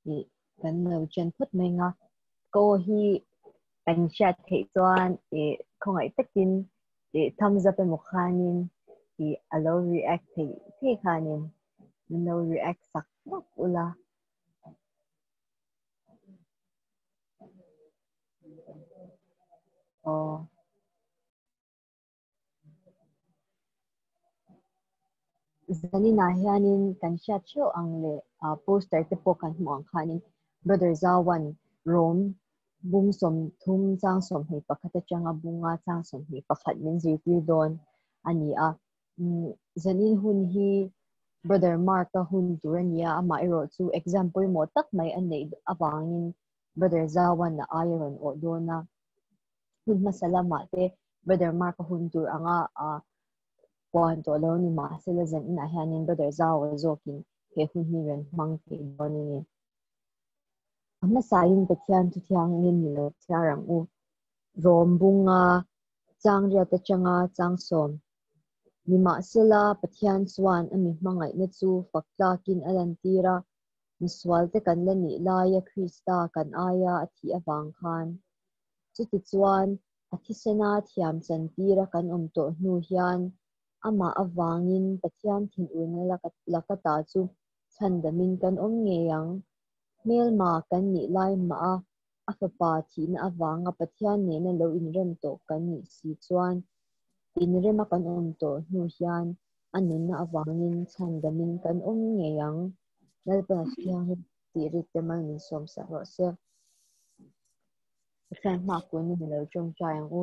thì cần lâu chân phút mình cô hi anh sẽ thấy toán thì không ai tất nhiên thì tham gia bên một khanin thì allow react thì khanin no react sắc mắc ula zanina hianin kan sha cho ang le poster te po kan mo ang khanin brother Zawan Rom Bung som thum chang som hi pakhata changa bunga chang som hi pakhat min zirtir don ani zanin hun hi brother Marka hun turania ama iro chu example mo tak mai anei awangin brother Zawan na iron o dona hun masalama te brother Marka hun tur anga kwanto lo ni ma sila zan ina hanin brother Zawa zokin he hun hi ren mang te doni ama sayin pathian tu thiang nin ni lo charang u rom bunga chang ria ta changa chang som ni ma sila pathian swan ami mangai na chu fakla kin alantira ni swal te kan la ni la ya krista kan aya athi awang khan chuti chuan athisena thiam chantira kan omto hnu hian ama awangin pathian thin una lakata chu chandamin kan om nge yang mel ma kan ni lai ma afapa thina awanga pathian ne na lo in rem to kan ni si chuan in rema kan om to hnu hian anun na awangin chandamin kan om nge yang lalpa hiang ti rit te mang ni som sa ro se pathian ma ko ni lo chong chayang u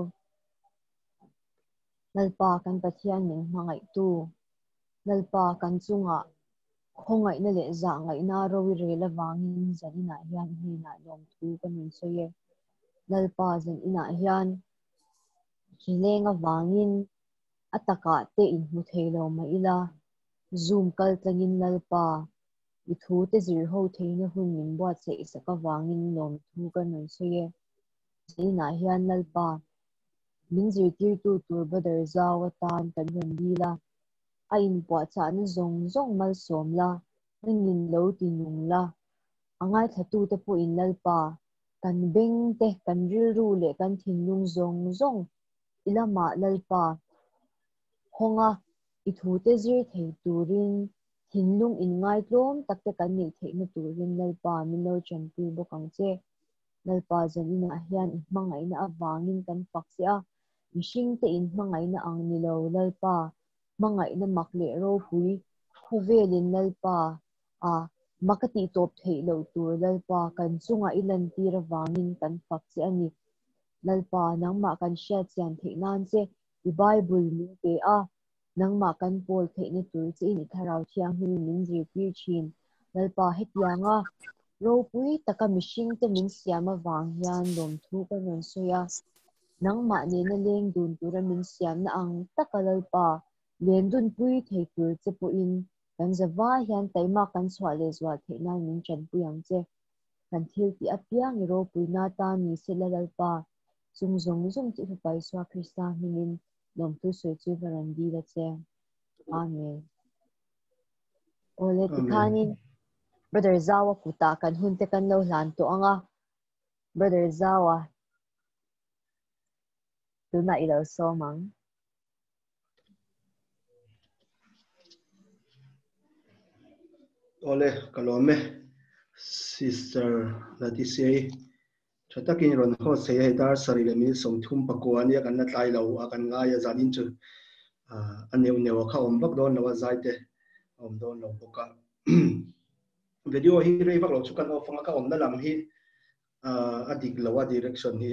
lalpa kan pathian min mangai tu lalpa kan chunga khongai na le za ngai na rowi re la wangin zanina hian hi na lom thu kanin soye lalpa zan ina hian hilenga wangin ataka te in mu theilo ma ila zoom kal tlangin lalpa ithu te zir ho theina hun min bwa che isaka wangin lom thu kanin soye zanina hian lalpa min zir tir tu tur brother Zawa tan kan randila a in bwa cha na zong mal som la nin lo tinung la angai thatu te po in lalpa kan beng te kan ril ru le kan thinlung zong ilama lalpa honga ithu te zir thei turin thinlung in ngai tlom takte kan nei thei na turin lalpa mino champi bokang che lalpa zanina hian hmangai na awangin kan fakse a mishing te in hmangai na ang nilo lalpa mangai na makle ro pui khovelin lalpa makati top thei lo tur lalpa kan chunga ilan tir awangin kan fakse ani lalpa nangma kan sha chian thei nan che i bible mi te a nangma kan pol thei na tur che ni tharau thiang hi min zir tir chin lalpa hetianga ro pui taka mishing te min siama wang hian lom thu ka ron soya nangma ne na leng dun tura min siam na ang takalalpa len dun pui thei tur che po in kan zawa hian taima kan chwa le zwa thei na min chan puyang che kan thil ti apiang ro pui na ta ni selalalpa chung zong ti pai swa krista minin lom thu soi chu varandi la che amen ole tikhanin brother Zawa kuta kan hunte kan lo hlan to anga brother Zawa tuna ilo somang ole kalome sister Leticia chatakin ron ho se dar sarilemi som thum pakwan ya kan tlai lo akan nga ya zanin chu aneu neu kha om bak don lawa zaite om don lo boka video hi rei bak lo chu kan ofang ka om na lam hi adik lawa direction hi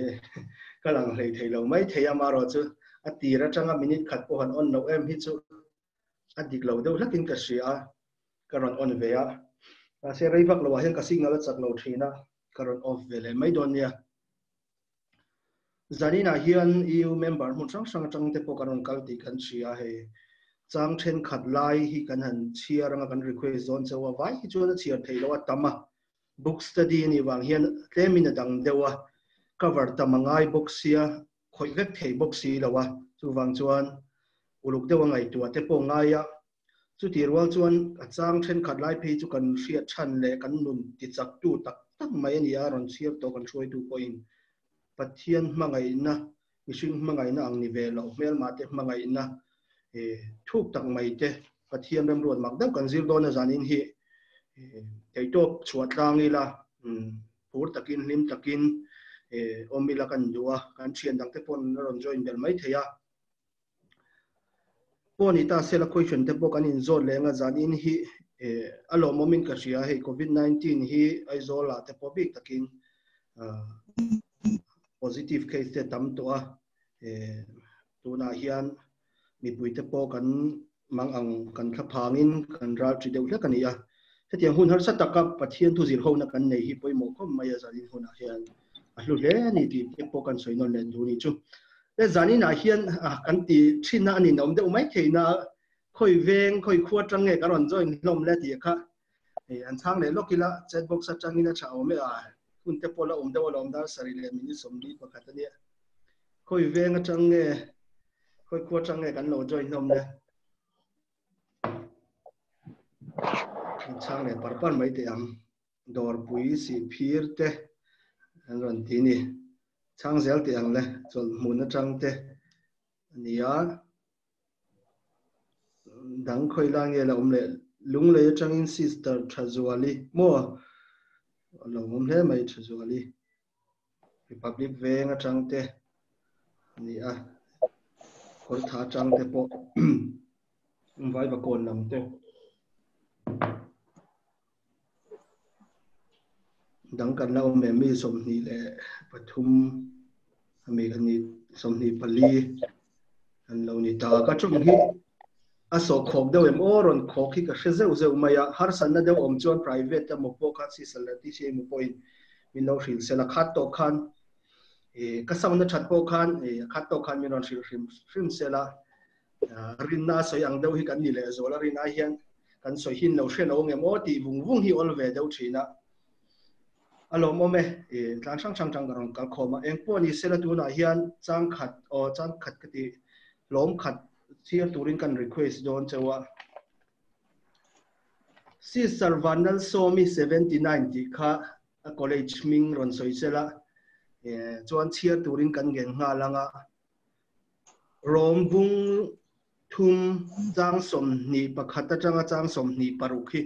kalang rei thei lo mai thei ama ro chu atira changa minute khat po han on no em hi chu adik lo deuh lakin ka sia karon on veya se rei bak lo hian ka signal chak lo thina karon off vele mai don nia zanina hian EU member mun sang te po karon kalti kan sia he chang then khat lai hi kan han chiaranga kan request zone chawa vai hi chu na chiar theilo atama book study ni wang hian tlemina dang dewa cover tamangai book sia khoi vek thei book si lawa chu wang chuan uluk dewa ngai tu te po ngaya chu ti rual chuan a chang then khat lai phi chu kan hriat than le kan nun ti chak tu tak tak mai ani a ron siar to kan throi tu point pathian hmangai na mihring hmangai na ang ni ve lo mel ma te hmangai na thuk tak mai te pathian rem ruat mak dam kan zir don na zanin hi teitop chuat langi la pur takin lim takin omila kan duwa kan thian dang te pon ron join bel mai theya poni ta sela question te pok an in zot lenga zanin hi alo momin ka ria he covid-19 hi Aizawl te pobik takin positive case te tam to a tuna hian mi pui te po kan mang ang kan thla phangin kan ral tri deuh hlek ania hetiang hun har sataka pathian thu zir ho na kan nei hi poimo khom mai zanin huna hian a hlu hle ni ti te po kan soinon len du ni chu le zanin a hian kan ti thina ani nom deuh mai theina khoi veng khoi khuat tang nge karon join hlom le ti kha an thang le lokila chat box atangina cha ome a hun te pola deuh lom dar sari le mini somli pakhatania khoi veng atang nge khoi khuat tang nge kan lo join nom le chang le parpan mai te ang dor pui si phir te an ron ti ni chang zel te ang le chol mun atang te nia dang khoi la nge la le lung le atang in sister thazuali mo lo mom le mai thazuali republic veng atang te nia khol tha atang te po vai ba kon nam te dang kan la me mi som ni le pathum ami kan ni som ni pali an lo ni ta ka chung hi a so khok deuh em oron khok hi ka hrezeu zeu maya har san na deuh om chuan private ta mo po kha si salati se mo point min lo hril sela khat to khan ka sam na that po khan khat to khan min ron hril hrim sela rin na soi ang deuh hi kan ni le zola rin a hian kan soi hin lo hre lo ngem o ti vung hi ol ve deuh thina alo mome tlang sang ron kal khoma eng po ni sela tu na hian chang khat ka ti lom khat thir turin kan request don chawa si sarvanal somi 79 ti kha a college ming ron soi sela chuan thir turin kan gen nga langa rom bung thum chang som ni pakhata changa chang som ni parukhi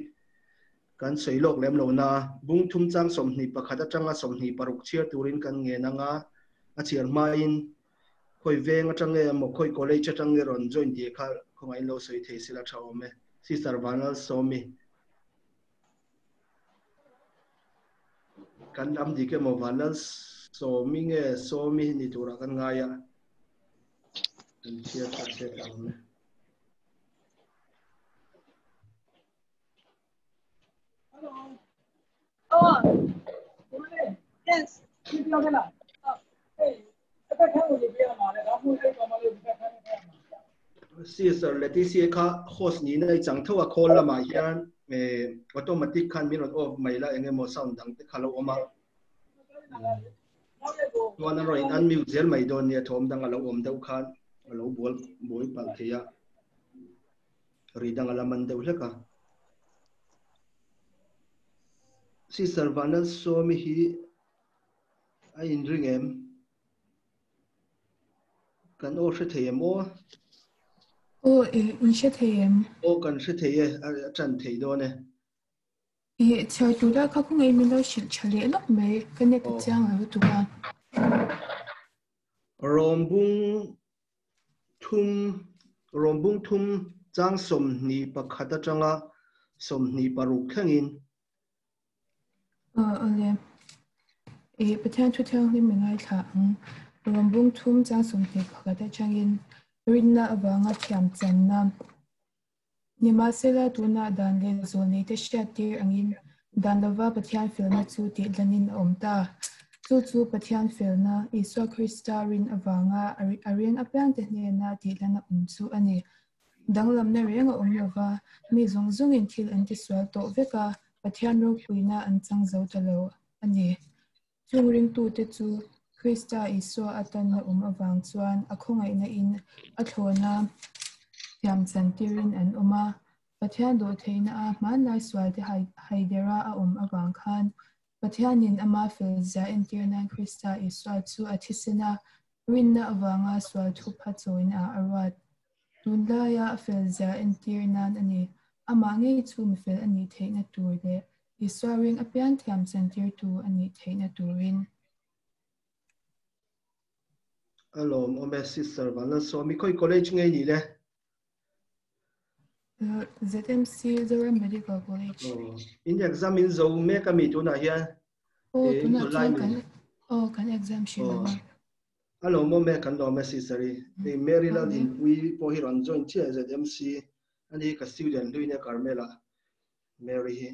kan soilok lem lo na bung thum chang som ni pakhata changa som ni paruk thir turin kan nge nanga a chiar main khoi veng atang mo khoi college atang ron join ti kha khongai lo soi thei sila thawme si sarvanal somi kan lam di ke mo vanal somi nge somi ni tura kan ngaya kan chia ta se thawme yes si sir leticia kha host ni nei chang thawa khol lama hian automatic khan min on off mai la enge mo sound dang te khalo oma tuan ro in an mute zel mai don ne thom dang alo om deuh khan alo bol pal thia ri dang ala man deuh hleka si sarvanal somi hi a in ring em kan o hre thei em o in she them o kan hre thei e a chan thei do ne choi tu da kha khung ei mi lo shil chale lok me kan ne chang a tu ba rombung thum chang som ni pakhata changa som ni paruk khangin ole pathian thu thang ni me ngai tha rombung thum chang som ni khata changin rinna awanga thiam chan na nima sela tuna dan le zol nei te shati angin dan lova pathian filna chu ti lanin omta chu pathian filna iswa krista rin awanga arian apang te ne na ti lana chu ani danglam na renga omlova mi zong in thil an ti swal to veka pathian ro puina an changzo talo ani chungring tu te chu krista iswa atan na awang chuan akhongai na in athlona thiam chantirin an oma pathian do theina a man lai swal te haidera a awang khan pathianin ama filza entirnan Krista iswal chu athisena rinna awanga swal thupa choin a arwat tunlaya filza entirnan ani ama ngei chun fel ani theina turle iswaring apian thiam sentir tu ani theina turin alom ome sister wala so mi koi college ngai ni le ZMC Zirlai Medical College in exam in zo me ka mi tu na hian tuna kan exam shila alom ome kan do me sister e Maryland in Thupui po hi ron join chia ZMC ani ka student luina Carmela Mary hi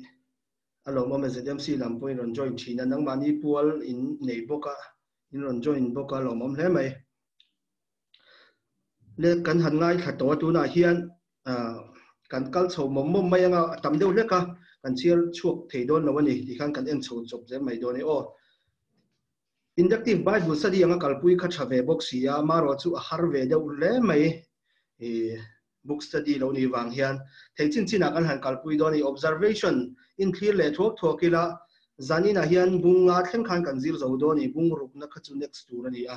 alom ome ZMC lam po ron join thina nang mani pual in nei boka in ron join boka lom om hle mai le kan han ngai kha to tu na hian kan kal chho mom mai anga tam deuh leka kan chiar chuak thei don lawani ti khan kan en chho chop je mai do ni o inductive bible study anga kalpui kha thave box sia maro chu a har ve deuh le mai book study lo ni wang hian thei chin china kan han kalpui do ni observation in clear le thok thokila zanina hian bunga thleng khan kan zir zo do ni bung ruk na kha chu next tur ani a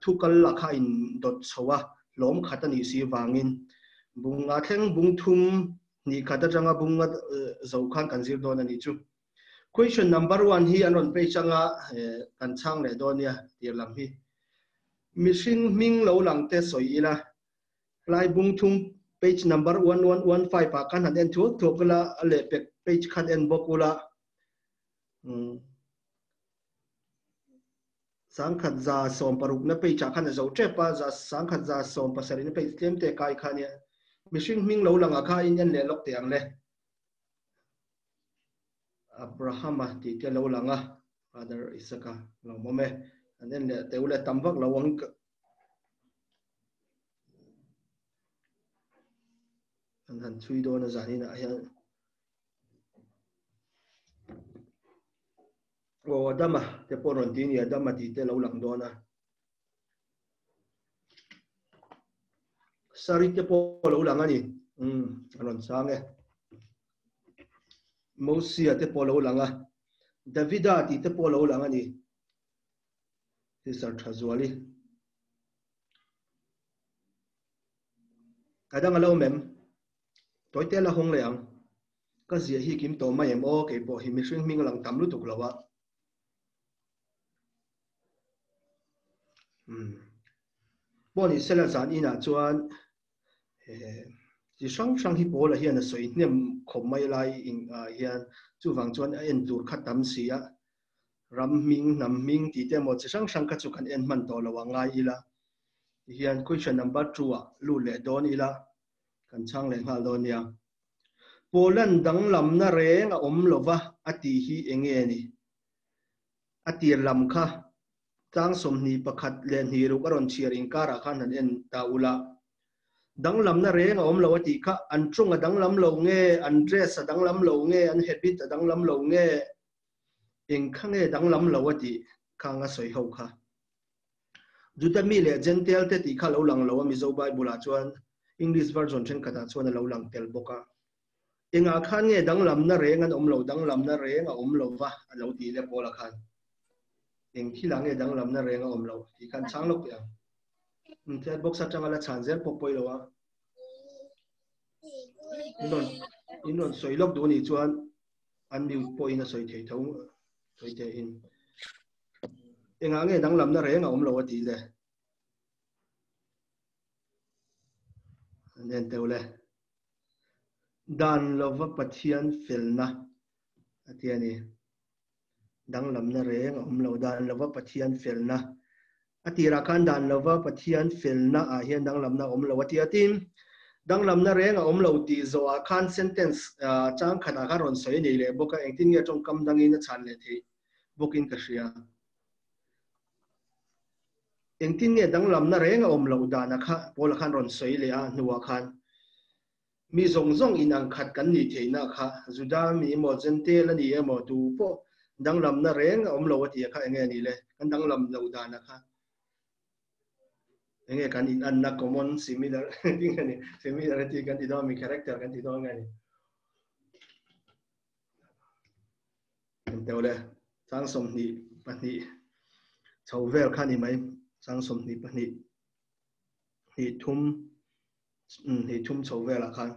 thukal lakha in dot chowa lom khatani si wangin bunga thleng bung thum ni khata changa bunga zo khan kan zir don ani chu question number 1 hi anon pe changa kan chang le donia tirlam hi mishing ming lo lang te soi ila lai bung thum page number 1115 pa kan han en thu thokala ale page khan en bokula sangkhat za som paruk na pe cha khan zo trepa za sangkhat za som pasari na pe tlem te kai khania mishing ming lo langa kha in en le lok te ang le Abraham ti te lo langa father Isaka lo mome and then te ule tambak lo wang an han chui do na zani na hian o adama te poron tin ya adama ti te lo lang do na sari te po lo lang ani anon sange Mosia te po lo langa Davida ti te po lo lang ani ti sar thazwali kadang alo mem toy te la hong leang ka zia hi kim to mai em o ke po hi mi hring ming lang tam lu tuk lawa Boni sela zan ina chuan chỉ sang hi po la hian a soi nem khom mai lai in hian chu wang chuan a en tur khat tam sia ram ming nam ming ti te mo chi sang ka chu kan en man to lawa ngai ila hian question number 2 a lu le don ila kan chang le ngal don ya polan dang lam na reng a om lova ati hi enge ni ati lam kha tang som ni pakhat len hi ru karon chiar in kara khan an en ta ula dang lam na reng om lo ati kha an chung a dang lam lo nge an dress a dang lam lo nge an habit a dang lam lo nge eng khange dang lam lo ati khanga soi ho kha juda mi le gentle te ti kha lo lang lo MIZO Bible a chuan English version chen kata chuan lo lang tel boka enga khan nge dang lam na reng an om lo dang lam na reng a om lo wa a lo ti le pola khan eng khila nge dang lam na reng a om lo ti khan chang lok ya chat box atanga la chanzel popoi lowa inon soilok do ni chuan unmute point na soi thei thong soi te in enga nge dang lam na re nga om lo ati le nen teule dan lova pathian felna atiani dang lam na re nga om lo dan lova pathian felna atira kan dan lova pathian felna a hian dang lam na om lo ati atin dang lam na re nga om lo ti zo a khan sentence chang khana ka ron soi nei le boka engtin nge tong kam dang in chan le thi bokin ka ria engtin nge dang lam na re nga om lo da na kha pol khan ron soi le a nuwa khan mi zong zong in ang khat kan ni theina kha juda mi mo jente la ni emo tu po dang lam na re nga om lo ati kha enge ni le kan dang lam lo da na kha nghe kan in an na common similar ting ani similarity kan ti do mi character kan ti do ngani teo le sang som ni pani chau vel khan ni mai sang som ni pani ni thum chau vel khan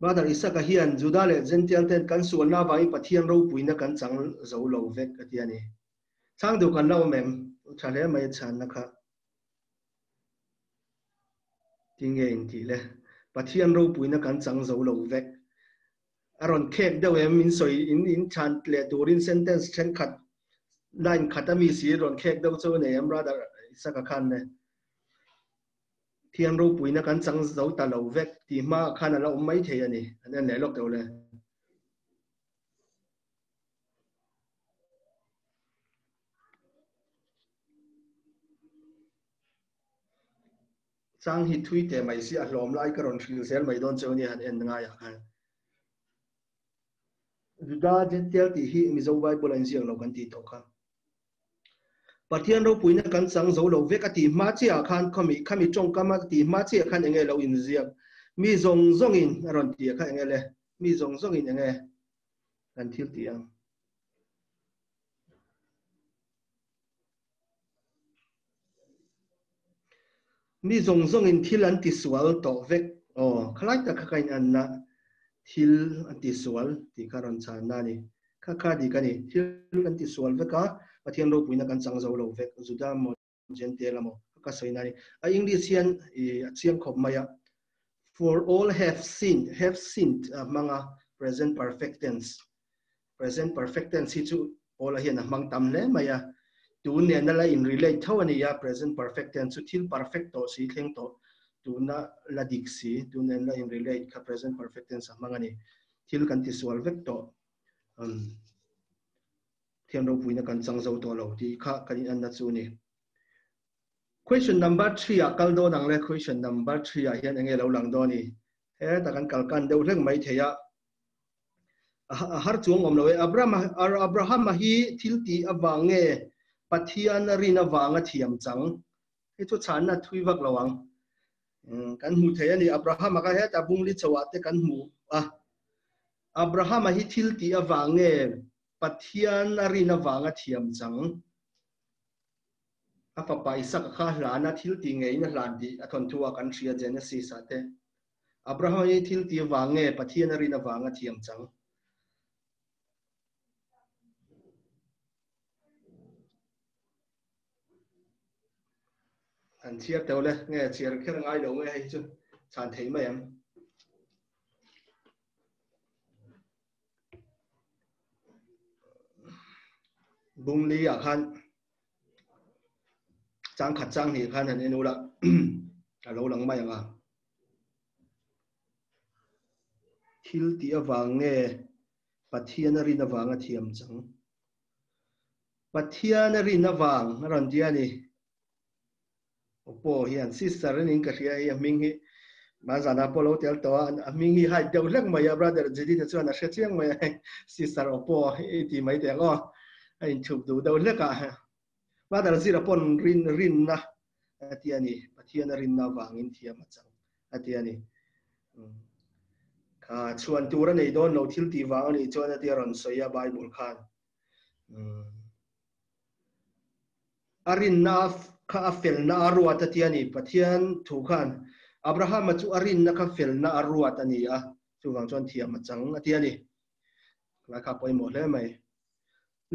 Badar isaka hian judale gential ten kan sual na vai pathian ro puina kan chang zo lo vek atiani chang du kan lo mem thale mai chan na kha tinge in ti le pathian ro puina kan chang zo lo vek aron khek de we min soi in chan le turin sentence chen khat line khatami si ron khek do chu ne am brother isaka khan ne thian ro puina kan chang zo ta lo vek ti ma khan la mai the ani an le lok to le chang hi thui te mai si a hlom lai ka ron thil sel mai don choni han en nga ya khan da gential ti hi MIZO Bible an siang lo kan ti to kha pathian ro puina kan chang zo lo vek ati ma chi a khan khami chong kama ti ma chi khan enge lo in ziak mi zong in ron ti kha enge le mi zong in enge kan thil ti ang mi zong in thil an ti sual to vek khlai ta kha kain an na thil an ti sual ti karon chan na ni kha di kani thil an ti sual veka pathian ro puina kan chang zo lo vek juda mo gential mo ka soina ni a english sian khop maya for all have sinned manga present perfect tense hi chu all hian mang tam le maya tu ne na la in relate thawani ya present perfect tense chu thil perfect to si thleng to tu na la dik si tu ne la in relate kha present perfect tense mangani thil kan ti sual vek to thiam ro puina kan chang zo to lo ti kha kan an na chu ni question number 3 a kal do dang le question number 3 a hian enge lo lang do ni he ta kan kal kan deuh hleng mai theya har chuang om lo abraham hi thil ti awange pathian rin awanga thiam chang he chu chan na thui vak lawang kan mu theya ni abraham ka he ta bung li chawa te kan mu abraham hi thil ti awange pathian rin awanga thiam chang papa isak kha hlana thil ti ngei na hlan ti athon thua kan thria genesis ate abraham hi thil ti wange pathian rin awanga thiam chang an chia teu le nge chiar kher ngai lo nge hi chu chan thei mai am bung li a khan chang khat chang hi khan an enu la a lo lang mai anga thil ti awange pathian rin awanga thiam chang pathian rin awang ron dia ni opo hian sister rin ka ria hi ming hi ma zana polo tel to a ming hi hai deuh lek mai brother jidi te chuan a hre chiang mai sister opo ti mai te ngo ai thup du deuh lek a brother zira pon rin na atiani pathian rin na wangin thiam chang atiani kha chuan tur nei don lo thil ti wang ni chuan ati ron soya bible khan arin na kha fel na arwat atiani pathian thu khan abraham chu arin na kha fel na arwat ani a chu wang chuan thiam chang atiani la kha poi mo hle mai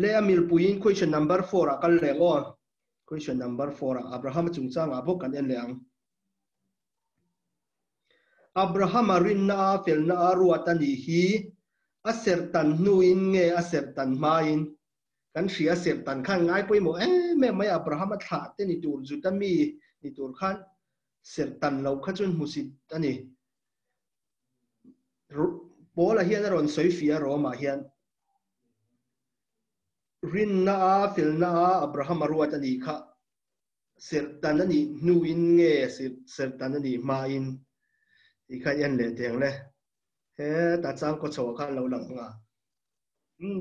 le amil puin question number 4 a kal le ngo question number 4 abraham chung chang a bok kan en leang abraham arin na fel na arwat ani hi asertan nuin nge asertan main kan ria sertan khan ngai poi mo me mai abraham tha te ni tur jutami ni tur khan sertan lo kha chun musit ani bola hian ron soifia roma hian rin na fel na abraham arwat ani kha sertan ani nuin nge sertan ani main i kha yan le teng le he ta chang ko chaw khan lo lang nga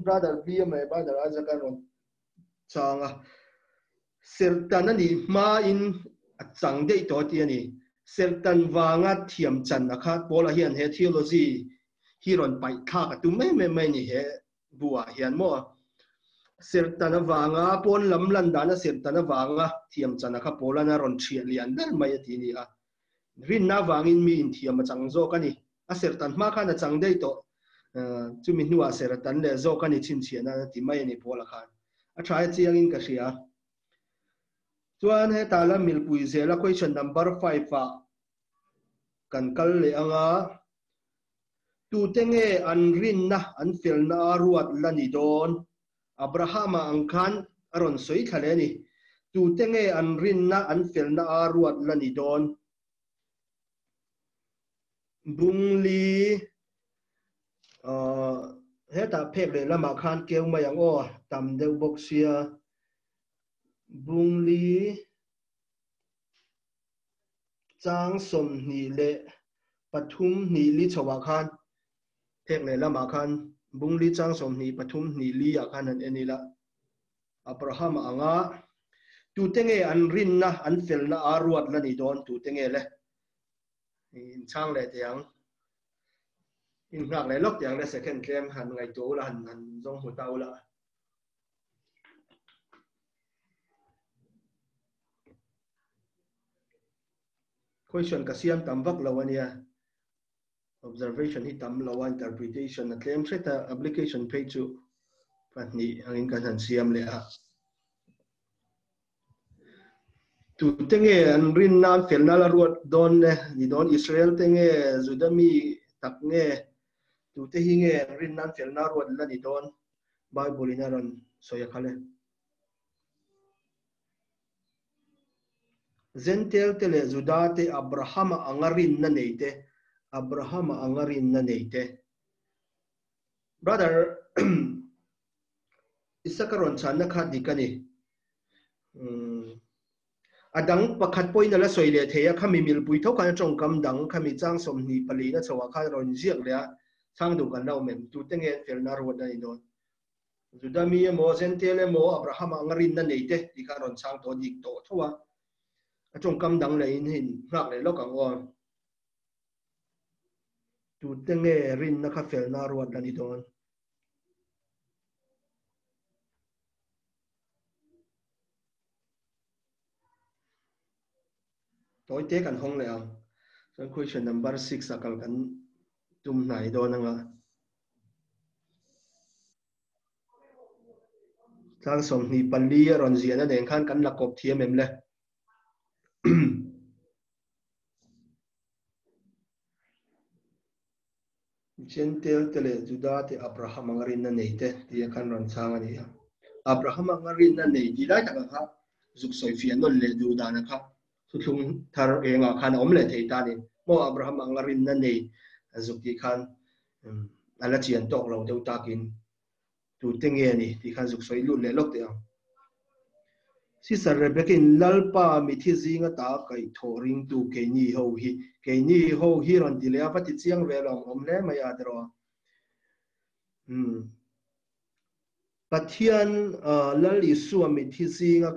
brother bma brother aja kan ron changa sertan ani ma in chang dei to ti ani sertan wanga thiam chan akha pola hian he theology hiron pai tha ka tu mai ni he bua hian mo sertan wanga pon lam lan dana sertan wanga thiam chan akha pola na ron thia lian dal mai ti ni a rin na wangin mi in thiam chang zo ka ni a sertan ma kha na chang dei to chu mi nuwa sertan le zo ka ni chin chiana ti mai ni pola khan a try chiang in ka sia chuan he tala milpui zela question number 5 fa kan kal le anga tu tenge an rin na an fel na ruat lani don abrahama angkhan aron soi thale ni tu tenge an rin na an fel na ruat lani don bungli he ta phek le lama khan keu ma yang o tam deu bok sia bungli chang som ni le pathum ni li chawa khan phek le lama khan bungli chang som ni pathum ni li ya khan an enila abraham anga tu tenge an rin na an fel na aruat lani don tu tenge le in chang le tiang in ngak le lok tiang le second claim han ngai to la han zong hu tau la question ka siam tam vak lawania observation hi tam lawa interpretation na claim theta application page chu patni angin kan han siam le a tu tenge an rin na fel na la ruat don ne ni don israel tenge judami tak nge tu te hi nge rin na fel na ruat la ni don bible ina ron soya khale zentel tele judate abraham angarin na neite abraham angarin na neite brother isakaron channa kha dikani adang pakhat poina la soile theya khami mil pui tho kan chong kam dang khami chang som ni pali na chawa kha ron jiak le sang du kan lau mem tu tenge fel na ro da idon judami mo zentel mo abraham angarin na neite dikaron chang to dik to thowa trong kam dang le in hin ngak le lokang on tu tenge rin na kha fel na ruat la ni don toy te kan hong le ang so question number 6 akal kan tum nai don anga tang som ni pali ron zia na den khan kan lakop thiam em le gentle tele judate abraham angarin na neite ti kan ron chang ani abraham angarin na nei di lai taka kha zuk soi fian non le du da na kha thu thung thar enga khan om le thei ta ni mo abraham angarin na nei zuk ti khan ala chian tok lo deu takin tu tenge ni ti khan zuk soi lu le lok te ang si sar rebekin lalpa mi thi zinga ta kai thoring tu ke ni ho hi ron ti le a pati chiang ve long om le ma ya dro pathian lali su mi thi zinga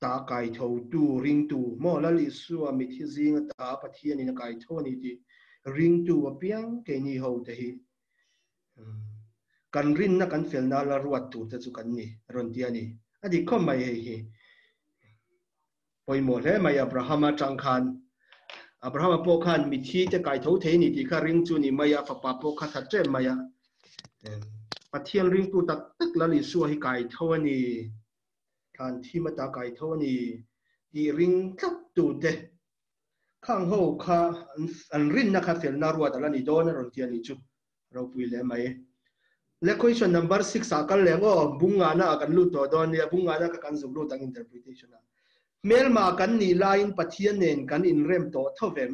ta kai tho tu ring tu mo lali su mi thi zinga ta pathian in kai tho ni ti ring tu wa piang ke ni ho te hi kan rin na kan fel na la ruat tu te chu kan ni ron ti ani adi khom mai hi poimo le mai abrahama changkhan abrahama po khan mi thi te kai tho the ni ti kha ring chu ni maya fa pa po kha that che maya pathian ring tu tak tak lali su hi kai tho ni kan thi ma ta kai tho ni i ring thap tu te khang ho kha an rin na kha fel na ruat ala ni don ron ti ani chu ro pui le mai le question number 6 akal le ngo bunga na kan lu to don ya bunga na ka kan zuk lu tang interpretation na mel ma kan ni line pathian nen kan in rem to thovem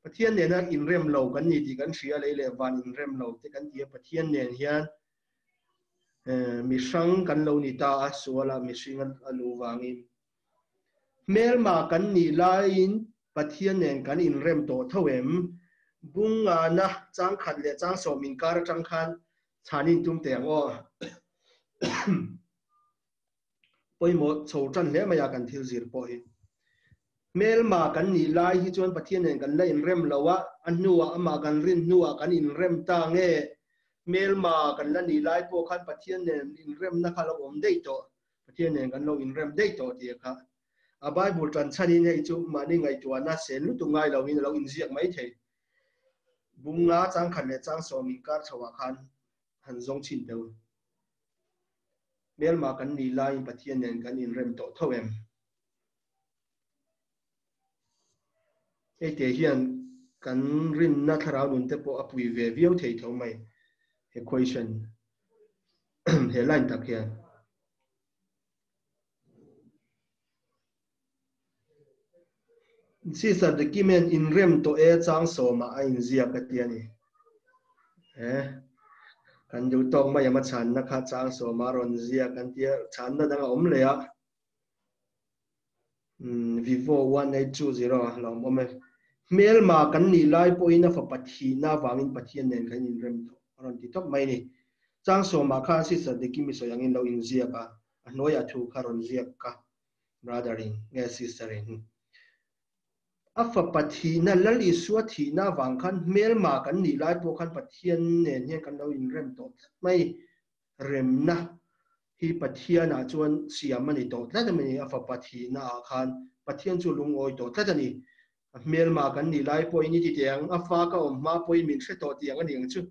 pathian nen an in rem lo kan ni ti kan ria le le van in rem lo te kan ti pathian nen hian mi sang kan lo ni ta suala mi singa alu wangin mel ma kan ni line pathian nen kan in rem to thovem bunga na chang khat le chang so min kar chang khan chanin tum te ngo poi mo chho tran le maya kan thil zir po hi mel ma kan ni lai hi chuan pathian nen kan la in rem lawa annuwa ama kan rin nuwa kan in rem ta nge mel ma kan la ni lai po khan pathian nen in rem na khala om dei to pathian nen kan lo in rem dei to ti kha a bible tran chani nei chu mani ngai tu na sen lu tu ngai lo in lo in ziak mai the bunga chang khan le chang so mi kar chawa khan han zong chin teu mel ma kan ni lai pathian nen kan in rem to thowem te hian kan rin na tharau nun te po apui ve viau thei tho mai equation he line tak hian Caesar the kimen in rem to e chang so ma a in zia ka tiani kan du tong mai ma chan na kha chang so ma ron zia kan tia chan na dang om le ya vivo 1820 long om mel ma kan ni lai po ina fa pathi na wangin pathian nen kan in rem to ron ti top mai ni chang so ma kha Caesar the kimi so yang in lo in zia ka anoya thu kha ron zia ka brothering nge sisterin afa pathi na lali suathi na wang khan mel ma kan ni lai po khan pathian nen he kan lo in rem to mai rem na hi pathian a chuan siam ani to tla ta mani afa pathi na khan pathian chu lung oi to tla ta ni mel ma kan ni lai po ni ti tiang afa ka om ma po min hre to tiang ani ang chu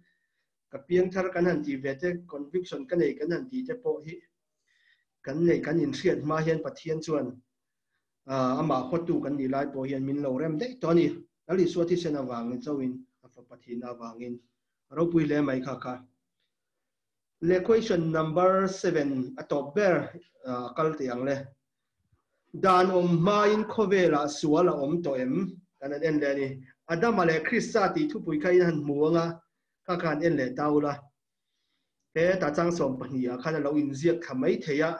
ka piang thar kan han ti ve te conviction kan nei kan han ti te po hi kan nei kan in hriat ma hian pathian chuan ama khotu kan ni lai po hian min lo rem dei to ni ali suati sena wang chawin afa pathi na wangin ro pui le mai kha kha le question number 7 atop ber kal tiang le dan om ma in khovela suala om to em kan en le ni adam ale krista ti thupui kai han muanga ka kan en le taula he ta chang som pahnia khan lo in ziak thamai theya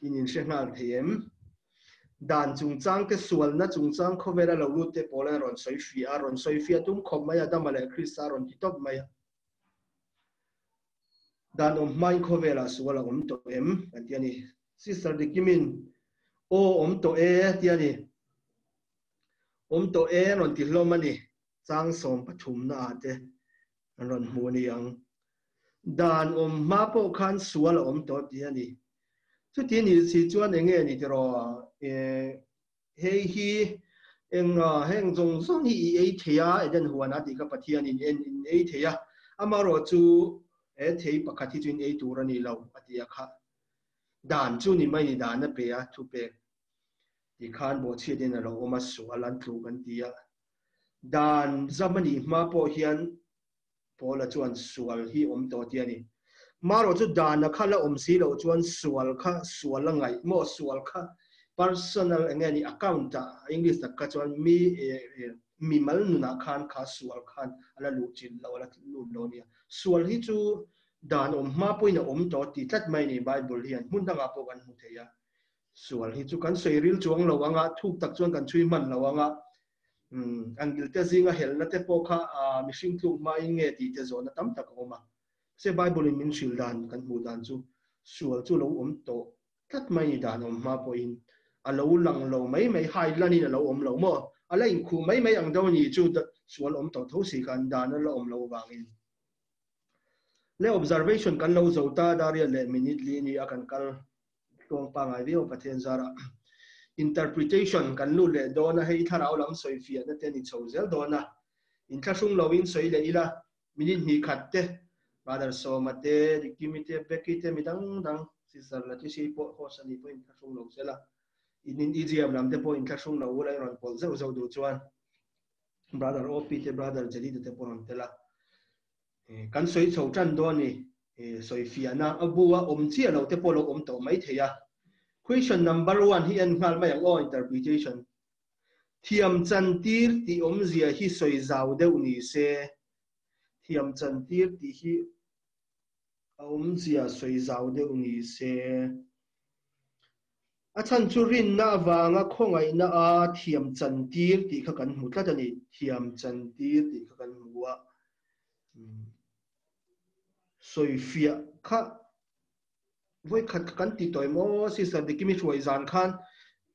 in shengal them dan chung chang ke sual na chung chang khovela lo lu te polan ron soi fi tum khom mai adam ale krista ron ti top mai dan om mai khovela suala om to em kan tiani sister de kimin o om to e tiani om to e ron ti hlomani chang som pathum na ate ron mu ni ang dan om ma po khan suala om to tiani chu ti ni si chuan enge ni te ro hei hi heng zong zong hi ei thea eden huana ti ka pathian in ei thea amaro chu e thei pakhathi chuin ei turani lo atia kha dan chu ni mai ni dan na pe a thu pe ti khan bo chi den lo oma sualan thu kan tia dan zamani ma po hian pola chuan sual hi om to tiani maro chu dan na khala om si lo chuan sual kha sual ngai mo sual kha personal engani account english ta ka chuan mi mal nuna khan kha sual khan ala lu chin lo ala lu lo nia sual hi chu dan om ma poina om to ti tlat mai ni bible hian mun danga po kan mu theya sual hi chu kan soiril chuang lo anga thuk tak chuan kan chui man lo anga angil te zinga hel na te po kha mishing thuk ma inge ti te zona tam tak oma se bible in min shil dan kan mu dan chu sual chu lo om to tlat mai ni dan om ma po in alo lang lo mai hai lani na lo om lo mo ala in khu mai ang do ni chu sual om to tho si kan dan lo om lo wangin le observation kan lo zota daria le minute li ni akan kal tong pa ngai vio pathian zara interpretation kan lu le dona hei tharau lam soi fia na te ni chozel dona in thasung lowin soi le ila minute ni khatte brother so mate dikimite pekite midang dang sister la ti si po hosani po in thasung lo sela in easier lam te po in thasung lo ulai ron pol zo du chuan brother op te brother jeli te poron tela kan soi chho tran do ni soi fia na abuwa om chia lo te polo om to mai theya question number 1 hi en ngal mai ang o interpretation thiam chan tir ti om zia hi soi zau deuh ni se thiam chan tir ti hi om zia soi zau deuh ni se achan churin na wanga khongai na a thiam chan tir ti kha kan mu tla ni thiam chan tir ti kha kan muwa soi fia kha voi khat kan ti toy mo sister dikimi chuai zan khan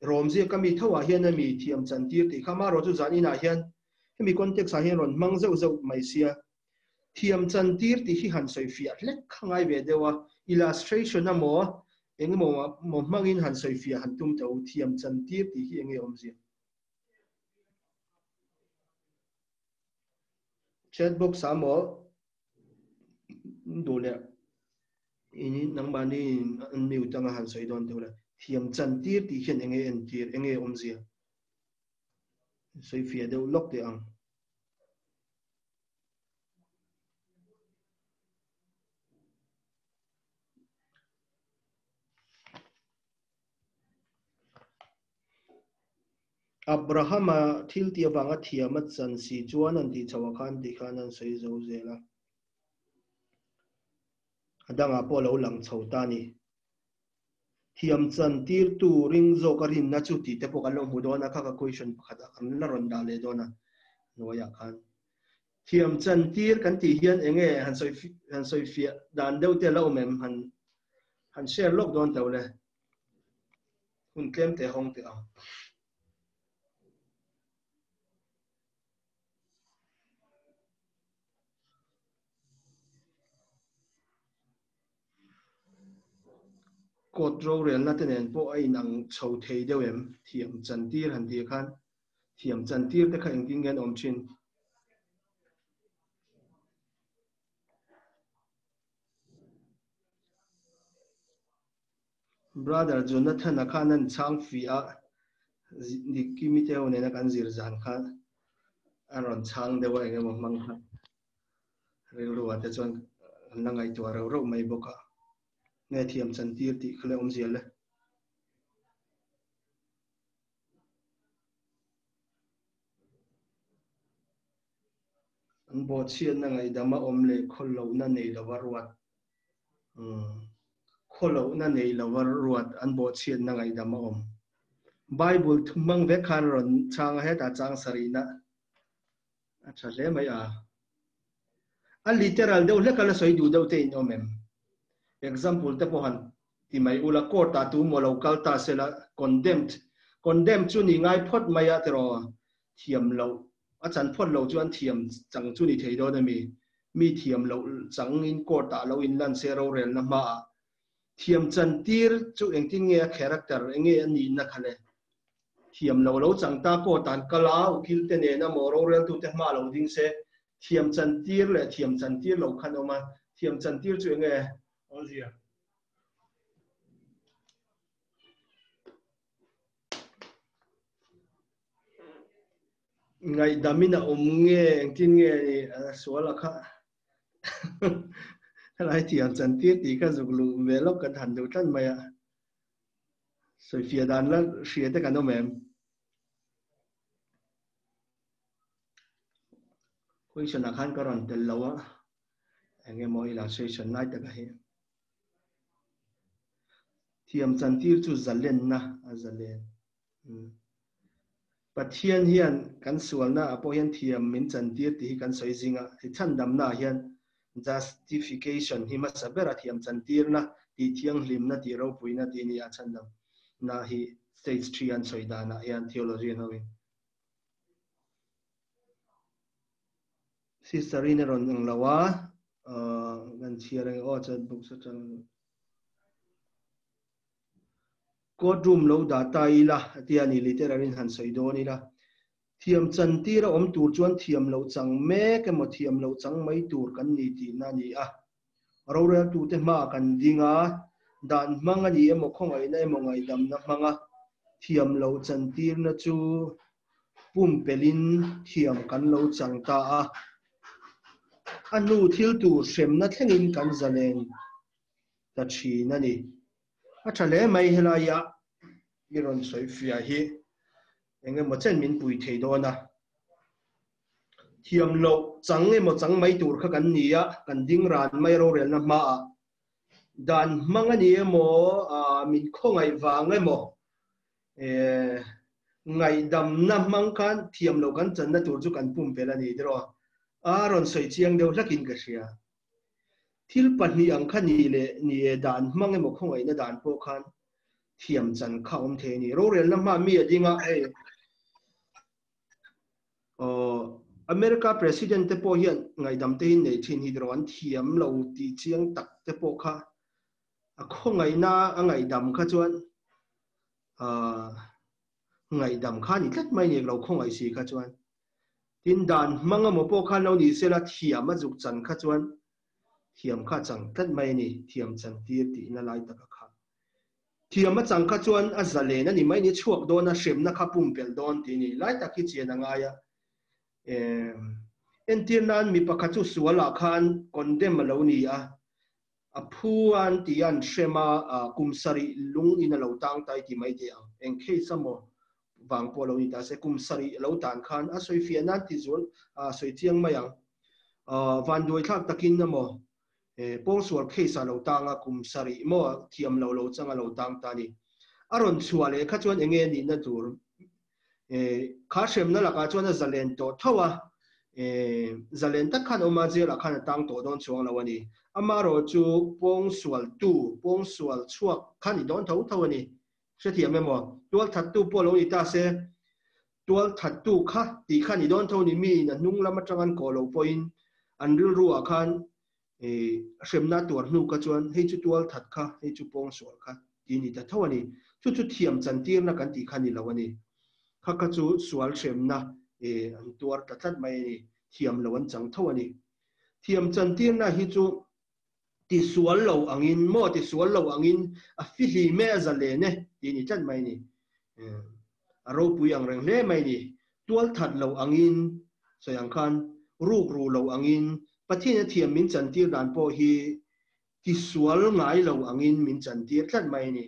rom zia kami thawa hian ami thiam chan tir ti khama ro chu zan ina hian hemi context a hian ron mang zau mai sia thiam chan tir ti hi han soi fia hlek khangai ve dewa illustration a mo eng mo mangin han soi fia han tum to thiam chan tir ti hi enge om zia chat box amo dole ini nang bani an miu tanga han soi don tola thiam chan tir ti hian enge en tir enge om zia soi fia deuh lok te ang Abrahama thil ti awanga thiama chan si chuan an ti chawa khan ti khan an soi zo zela adanga polo lang chhota ni thiam chan tir tu ring zo ka rin na chu ti te pok alo mu dona ka question pakhat an la ron da le dona noya khan thiam chan tir kan ti hian enge han soi fia dan deuh te lo mem han share lok don tawle hun tlem te hong te ang Cột râu rèn là tên en po ai nang chầu thầy đeo em thiểm chân tir hẳn địa khan thiểm chân tir tất cả những kinh nghiệm om chin brother Jonathan là khan anh sang phía đi kimi theo này là kan zir zan khan anh sang đeo anh em mang khan rồi rồi tại chọn là ngày tuổi rồi rồi mấy bốc à nghe thiểm chân tir thì khơi om zir le anh bớt xiên là ngày đam om le khol lâu na nei là var ruột khol lâu na nei là var ruột anh bớt xiên là ngày đam om Bible thumang ve khan ron chang he ta chang sarina acha le mai a literal deuh le kala soi du deuh te in omem example te pohan ti mai ula court ta tu mo local ta sela condemned chu ni ngai phot mai a tero thiam lo a chan phot lo chuan thiam chang chu ni thei do na mi thiam lo chang in court ta lo in lan se ro rel na ma thiam chan tir chu engtin nge character enge ani na khale thiam lo lo chang ta ko tan kala ukil te ne na mo ro rel tu te ma lo ding se thiam chan tir le thiam chan tir lo khan oma thiam chan tir chu nge ozia ngai damina nge engtin nge ni suala kha lai thiam chan tir ti kha zuglu melo kan han du tan maya soi fia dan la shia te kan no mem question akhan karon tel lawa enge mo illustration nai ta ka he thiam chan tir chu zalen na a zalen pathian hian kan sualna apo hian thiam min chan tir ti kan soi zinga hi chan dam na hian justification hi ma sabera thiam chan tir na ti thiang hlim na ti ro pui na ti ni a chan dam na hi stage 3 an soi da na hian theology no wi sisterine ron ang lawa gan chiareng o chat book sa chang courtroom lo data ila tiani literary han soidoni la thiam chan tira om tur chuan thiam lo chang me ke mo thiam lo chang mai tur kan ni ti na ni a ro re tu te ma kan dinga dan manga ni emo khong ai na emo ngai dam na manga thiam lo chan tir na chu pum pelin thiam kan lo chang ta a anu thil tu sem na thlengin kan zalen ta thi na ni a thale mai helaya iron soi fia hi enge mo chen min pui thei do na thiam lo chang emo chang mai tur kha kan ni a kan ding ran mai ro rel na ma a dan manga ni emo min khongai wang emo ngai dam na mang kan thiam lo kan chan na tur chu kan pum pela ni dro aron soi chiang deuh lakin ka sia thil pahni ang khani le ni dan mangai mo khongai na dan po khan thiam chan kha the ni ro rel na ma mi adinga America president te po hian ngai dam te hin nei thin hi ron thiam lo ti chiang tak te po kha a khongai na angai dam kha chuan ngai dam kha ni tlat mai ni lo khongai si kha chuan tin dan manga mo po khan lo ni sela thiam a juk chan kha chuan thiam kha chang tlat mai ni thiam chan tir ti na lai taka kha thiam a chang kha chuan a zale na ni mai ni chuak don a shrem na kha pum pel don ti ni lai tak hi chian anga ya entianan mi pakhachu suala khan condemn lo ni a phuan tian shrema kumsari lung in a lo tang tai ti mai te ang khe samo wang po lo ni ta se kumsari lo tan khan a soi fianan ti zul soi chiang mayang van doi thak takin na mo pong sual khe sa lo tanga kumsari mo thiam lo changa lo tang ta ni aron chuale kha chuan enge ni na tur kha shem na la ka chuan a zalen to thawa zalen tak khan oma je la khan tang to don chuang lo ani amaro chu pong sual chuak khan i don tho ani se thiam me mo tual that tu po lo ni ta se tual that tu kha ti khan i don tho ni mi na nung lama changan ko lo point an ril ru a khan shem na tur nu ka chuan hei chu tual that kha hei chu pong sual kha ti ni ta tho ani chu thiam chan tir na kan ti khan ni lo ani kha ka chu sual shem na an tuar ta that mai ni thiam lo an chang tho ani thiam chan tir na hi chu ti sual lo angin mo ti sual lo angin a fi hi me za le ne ti ni chan mai ni a ro pu yang reng le mai ni tual that lo angin sayang khan ru lo angin pathin thiam min chan tir dan po hi ti sual ngai lo angin min chan tir tlat mai ni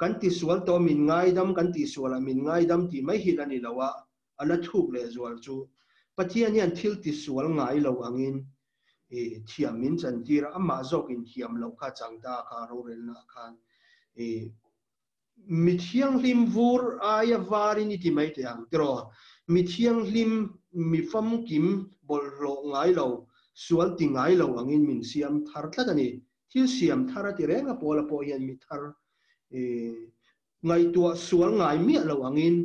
kan ti sual to min ngai dam kan ti sual min ngai dam ti mai hi lani lawa ala thuk le zual chu pathian yan thil ti sual ngai lo angin thiam min chan tir ama zok in thiam lo kha changda kha ro rel na khan mi thiang lim vur aya vari ni ti mai te ang tro mi thiang lim mi fam kim bol ro ngai lo sual ti ngai lo angin min siam thar tla ani thil siam thara ti renga pola po yan mi thar ngai tua sual ngai mi lo angin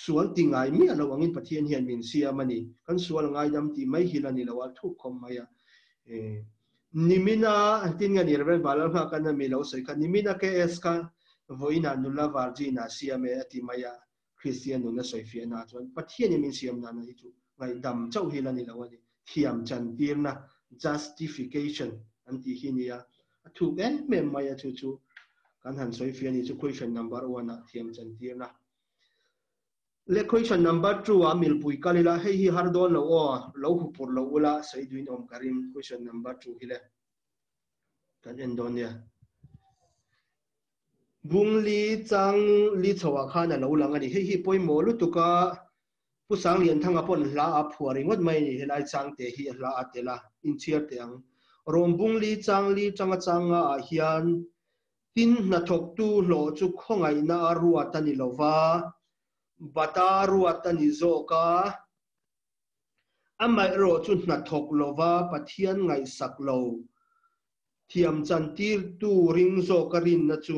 sual ti ngai mi lo angin pathian hian min siam ani kan sual ngai dam ti mai hilani lo wa thu khom maya nimina antin nga nirven balal nga kan mi lo sei kan nimina ke eska voina nula vargina siame ati maya christian nuna soi fia na chuan pathian min siam na na hi chu ngai dam chau hilani lo ani thiam chan tirna justification anti hinia thu gen mem maya chu kan han soi fia ni chu question number 1 a thiam chan tirna le question number 2 a mil pui kalila hei hi har don lo hu pur lo ula sei duin om karim question number 2 hile kan endonia bung li chang li chawa khana lo lang ani hei hi poi mo lu tuka pu sang lian thanga pon hla a phuari ngot mai ni helai chang te hi hla atela in chiar te ang rom bung li changa changa a hian tin na thok tu lo chu khongai na ruwa tani lova bataru atani zoka amai ro chu na thok lova pathian ngai sak lo thiam chan tir tu ring zo karin na chu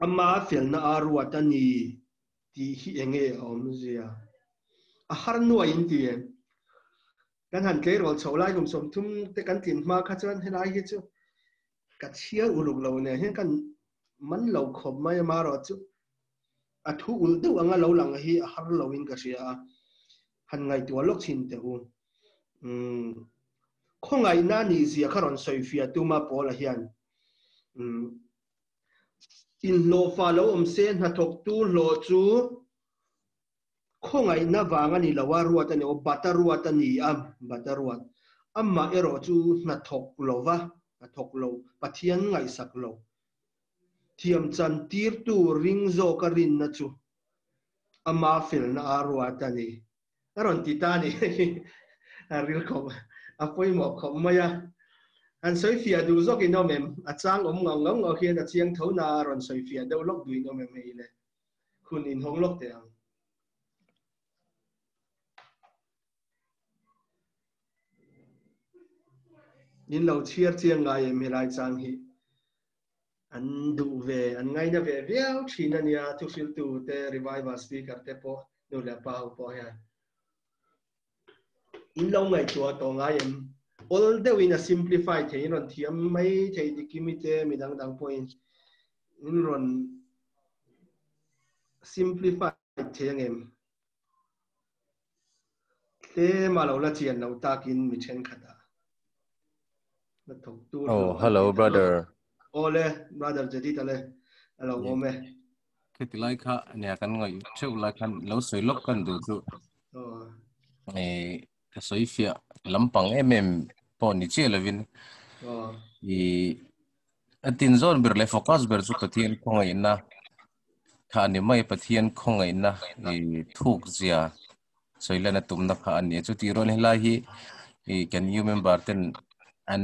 ama fel na aru atani ti hi enge om zia a har nuai in ti kan han ke rol cholai kum som thum te kan tin ma kha chan helai hi chu ka chia uluk lo ne hen kan man lo khop mai ma ro chu a thu ul deuh anga lo lang hi a har lo in ka ria han ngai tu lok chin te u khongai na ni zia kharon soi fia tu ma pola hian in lo fa lo om se na thok tu lo chu khongai na wanga ni lawa ruat ani o bataruat ani bataruat amma ero chu na thok lova na thok lo pathian ngai sak lo thiam chan tir tu ring zo ka rin na chu ama fel na arwa tani aron titani aril khom apoi mo khom maya an soi fia du zo ki no mem a chang om ngong o khian a chiang tho na ron soi fia do lok dui no mem hele khun in hong lok te ang nín lâu chia chiang ngay em helai chang hi an du về an ngay na về véo china nia tu fil tu te revival speaker te po no le pa po ha in lâu ngày chùa to ngay em although in a simplified thế non thiam mấy thế đi kimi te mi dang point in ron simplified thế em thế mà lâu là chuyện lâu ta kin mi chen khata na thok tu Oh, hello, brother. Ole brother jadi tale hello Yeah. ome Cái like ha, nhà kan ngồi chịu like kan lâu soi lốc kan du du. Cái soi phía lampang em po ni chơi là vin. Tin zon ber le focus ber zu patien ko ngai na. Kha ni mai patien ko ngai na. Thuk zia. Soi la na tum na kha ani chu ti ron hela hi. Can you remember ten an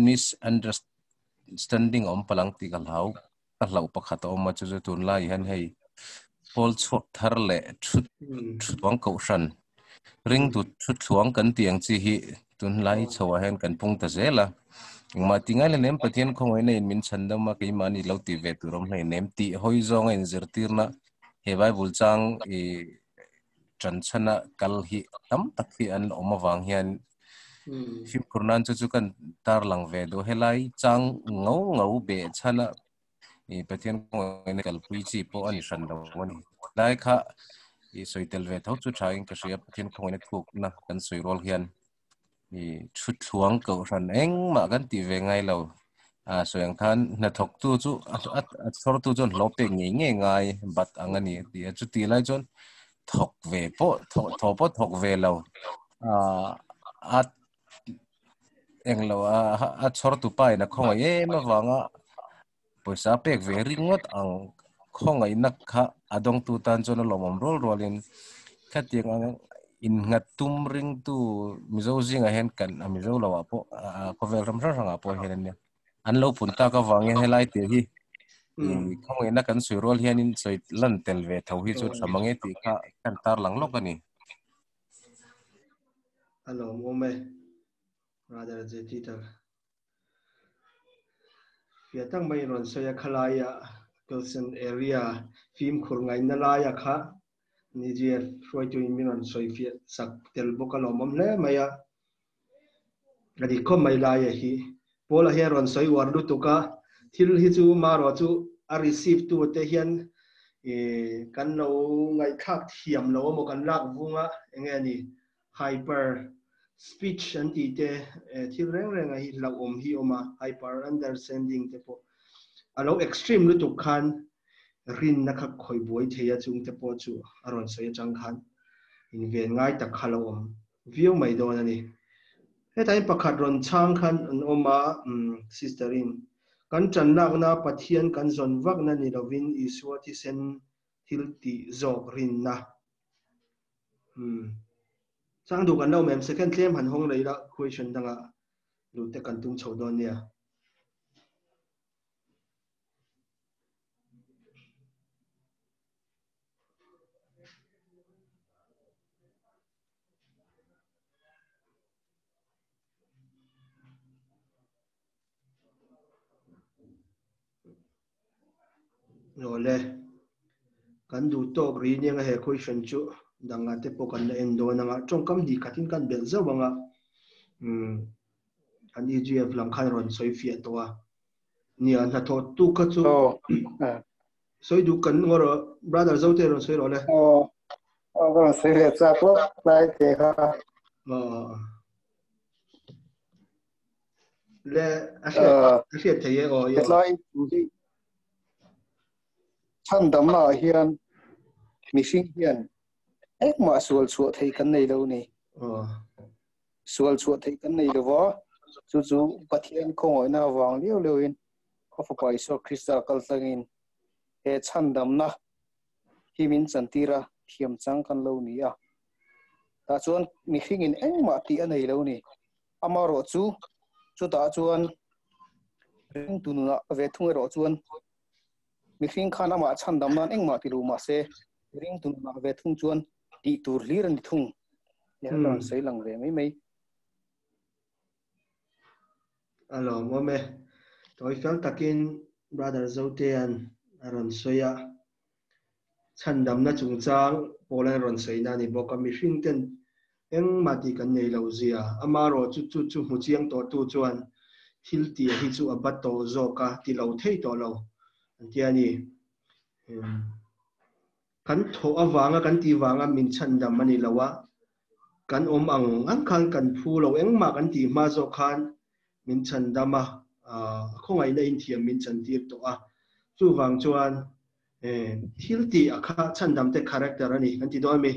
misunderstanding om palang ti kalhau. Kalhau pakhat om ma chu tun lai han hei. Paul chok thar le chut wang ko shan ring tu chut chuang kan tiang chi hi tun lai chawa hen kan pung ta zela ma tinga le nem pathian khong ene in min chandam ma ke mani lo ti ve tu rom le nem ti hoi zong in zirtirna he bai bul chang chan chana kal hi tam tak hi an oma wang hian phim kurnan chu kan tar lang ve do helai chang ngau be chana pathian khong ene kal pui chi po ani shan do wani lai kha soi tel ve thau chu thain ka sia pathian khong ene thuk na kan soi rol hian chut thuang ko ran eng ma kan ti ve ngai lo soyang than na thok tu chu at thor tu jon lope nge ngai bat angani ti chu ti lai jon thok ve po thok ve lo at eng lo a chor tu pai na khong e ma wanga poisa pek ve ringot ang khong ai nak kha adong tu tan jon lomom rolin khatiang ang in ngat tum ring tu MIZO zinga hen kan MIZO lawa po ko vel ram ranga po hen ne an lo punta ka wangin helai te hi khong ina kan suirol hian in soi lan tel ve thau hi chu thamange ti kha kan tar lang lok ani hello ome brother jeti ta phía tang mai ron soya khalaya Wilson area phim khur ngai na la ya kha Niger froi tu min ron soi phía sak tel bokalo mom le maya adi ko mai la ya hi pola he ron soi war lu tu ka thil hi chu ma ro chu a receive tu te hian kan lo ngai thak thiam lo mo kan lak vunga enge ni hyper speech anti te thil reng hi la hi oma hyper understanding te po alo extreme lu tu khan rin na kha khoi boi theya chung te po chu aron soi chang khan in ven ngai tak khalo om view mai do na ni he tai pakhat ron chang khan an oma sisterin kan chan nak na pathian kan zon vak na ni lovin iswa ti sen thil ti zok rin na sang du kan lo mem second claim han hong leila question danga lu te kan tung chodon nia Ole kan du tok ri ni nga he question chu danga te po kan en do na nga chong kam di khatin kan bel zo wanga an EGF lam khan ron soi fia to wa ni an na tho tu ka chu soi du kan ngoro brother zo te ron soi ro le ko soi le cha ko lai te ha le a she te ye o ye lai chan dam na hian mixing hian ek ma sual chu thei kan nei lo ni sual chu thei kan nei lo wa chu pathian khong na wang leo in ko fa pai so krista kal tangin he chan dam na hi min chantira thiam chang kan lo ni a ta chuan mixing in eng ma ti a nei lo ni amaro chu ta chuan ring tu na ve thung ro chuan mixing khana ma chan dam nan eng ma ti lu ma se ring tu na ve thung chuan ti tur lir an thung ya lan sei lang ve mai alo mome tôi fel takin brother zotean aron soya chandam na chungchang polan ron seina ni boka mi hringten eng mati kan nei lo zia amaro chu mu chiang to tu chuan hilti hi chu abat to zoka ti lo thei to lo antiani kan tho awanga kan ti wanga min chandam mani lawa kan ang khan kan phu lo eng ma kan ti ma zo khan min chandama khongai na in thiam min chantir to a chu wang chuan hilti akha chandam te character ani kan ti do mi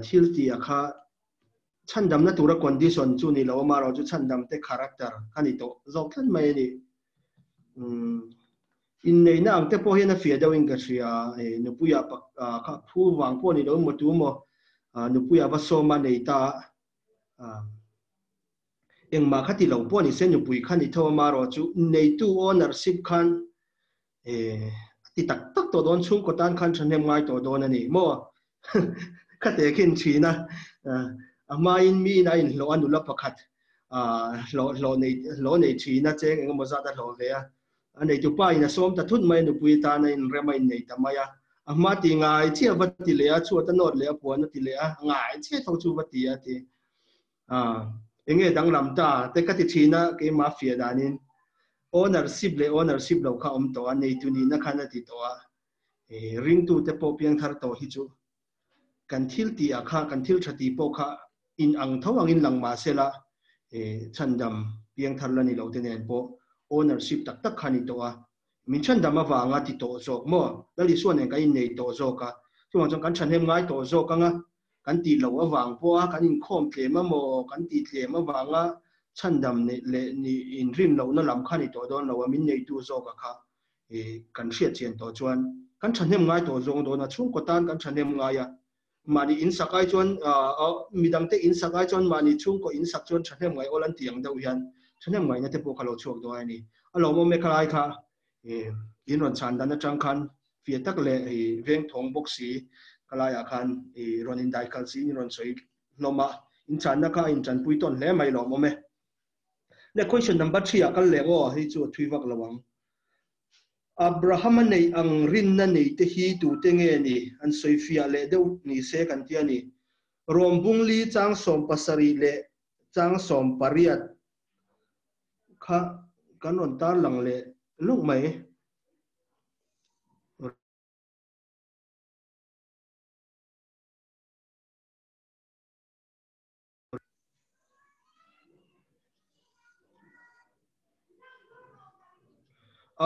hilti akha chandam na tura condition chu ni lo ma ro chu chandam te character ani to zo khan mai ni in nei na ang te po hian a fia dawin ka ria nu puya kha phu wang po ni lo mo tu mo nu puya va so ma nei ta eng ma khati lo po ni se nu pui khani tho ma ro chu nei tu ownership khan ti tak tak to don chung ko tan khan thanem ngai to don ani mo khate khin china ama in mi na in lo anu la pakhat lo nei china cheng eng mo za da lo ve a anei tu pa ina som ta thut mai nu pui ta na in remai nei ta maya ama ti ngai chi avati le a chu ta not le a po na ti le a ngai chi tho chu vati a ti enge dang lam ta te ka ti china ke mafia danin ownership lo kha to anei tu ni na khana ti to a ring tu te po piang thar to hi chu kan thil ti a kha kan thil thati po kha in ang thawang in lang ma sela chandam piang thar la ni lo te nen po ownership tak tak khani to a min chandam awanga ti to zok mo dali suan en ka in nei to zoka chuang chang kan chanem ngai to zoka nga kan ti lo awang po a kan in khom tle ma mo kan ti tle ma wanga chandam ne le ni in rim lo na lam khani to don lo min nei tu zoka kha kan hriat chen to chuan kan chanem ngai to zong do na chung ko tan kan chanem ngai ya mani in sakai chuan midang te in sakai chuan mani chung ko in sak chuan chanem ngai olan tiang do hian chanem ngai na te po khalo chuak do ani alo mo me khalai kha in ron chan dan atang khan fia tak le veng thong boxi kalaya khan ron in dai khal si in ron soi loma in chan na kha in chan pui ton le mai lo mo me le question number 3 akal le go hi chu thui wak lawang Abraham nei ang rin na nei te hi tu te nge ni an soi fia le deu ni se kan ti ani rom bung li chang som pasari le chang som pariat kha kanon tar lang le luk mai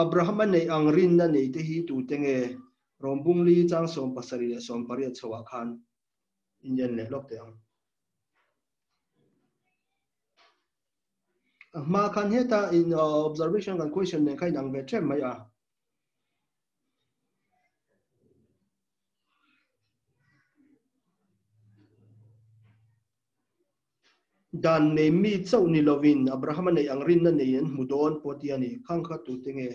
Abraham nei ang rin na nei te hi tu te nge rom bung li chang som pasari le som pariat chawa khan indian le lok te ang ma khan heta in observation kan question ne khai nang ve them mai a dan nei mi chau ni lovin Abraham nei ang rin na nei an mudon poti ani khang kha tu te nge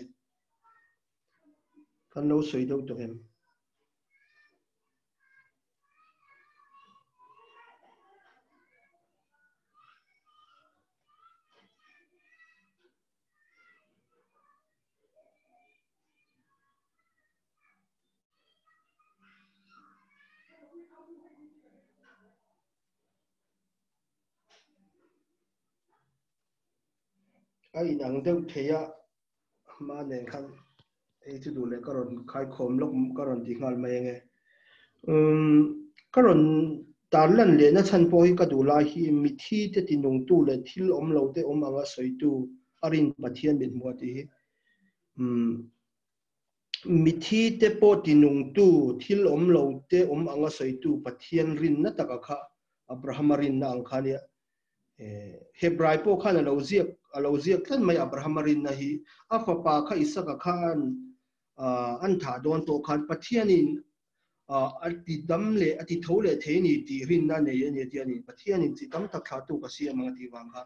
kan lo soi do to hem ai nang deu theya ma ne khan ei chu du le karon khai khom lok karon ti ngal mai nge karon tarlan le na chan po hi ka du la hi mi thi te ti nong tu le thil om lo te om anga soi tu arin pathian bin mo ti mi thi te po ti nong tu thil om lo te om anga soi tu pathian rin na taka kha Abraham rin na ang khania Hebrai po khan alo ziak tlan mai Abraham rin na hi afa pa kha isaka khan an tha don to khan pathianin ati dam le ati thole theini ti rin na ne ye ti ani pathianin chi tam tak tha tu ka si amang ti wang kha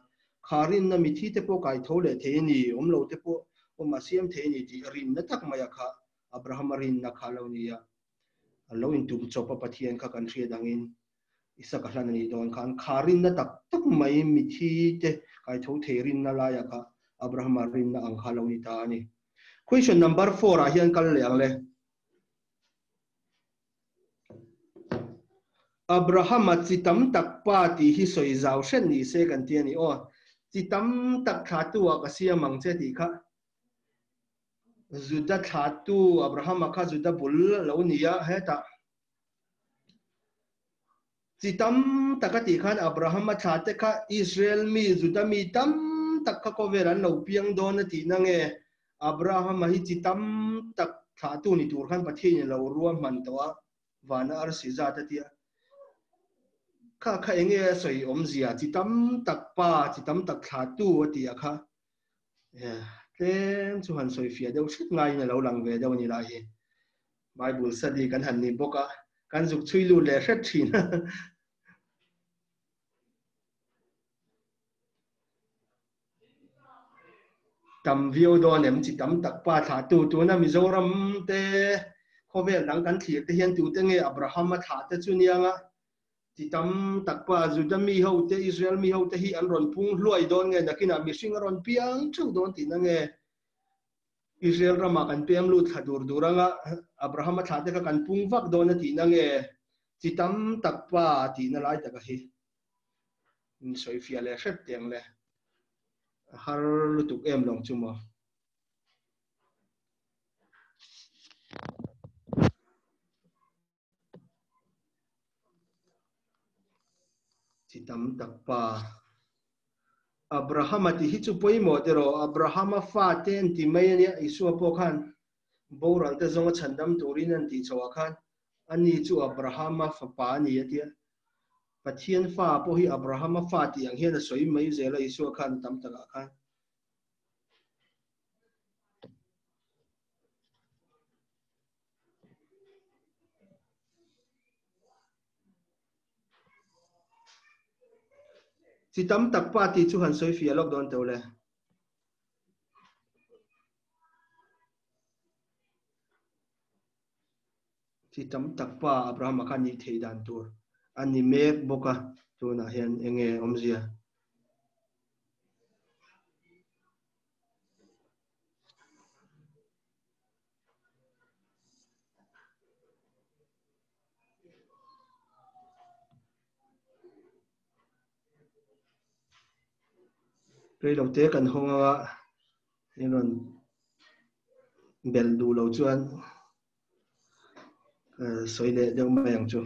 kharin na mi thi te po kai thole theini omlo te po oma siam theini ti rin na tak maya kha Abraham rin na kha lo ni ya lo in tum chopa pathian kha kan thria dangin isa ka hlan ni don khan kharin na tak tak mai mi thi te kai tho therin na la ya kha Abraham rin na ang halaw ni ta ni question number 4 a hian kal leang le Abraham chitam tak pa ti hi soi zau shen ni se kan ti ni o chitam tak thatu ka sia mang che ti kha Zuda thatu Abraham kha Zuda bul lo niya heta chitam takati khan Abraham thate kha Israel mi Zuda mi tam tak kha ko veran lo piang don ti na nge Abraham hi chitam tak thatu ni tur khan pathi ni lo ruam man towa wana ar si za ta tia kha kha enge soi om zia chitam tak pa chitam tak thatu ti kha Then chu han soi fia deuh thit ngai na lo lang ve deuh ni la hi Bible study kan han ni boka kan zuk chui lu le hret thin tam view do nem chi tam tak pa tha tu na Mizoram te khovel dang kan thlir te hian tu te nge Abraham ma tha te chu nianga chi tam tak pa Juda mi ho te Israel mi ho te hi an ron pung hluai don nge nakina mi sing ron piang thu don ti na nge Israel rama kan pem lu thadur duranga Abraham tha te ka kan pung vak don ti na nge chitam takpa ti na lai ta ka hi in soi fia le hret tiang le har lutuk em long chuma chitam takpa Abraham ti hi chu poi mo te ro Abraham fa ten ti mai ni isu po khan boral te zonga chandam turin an ti chawa khan ani chu Abraham fa pa ni atia pathian fa po hi Abraham fa ti ang hian soi mai zela isu khan tam taka khan chitam takpa ti chu han soi fia lok don tole chitam takpa Abraham khan ni theidan tur ani mek boka tuna hian enge omzia Rei lo te kan honga inon bel du lo chuan soile deuh mai ang chu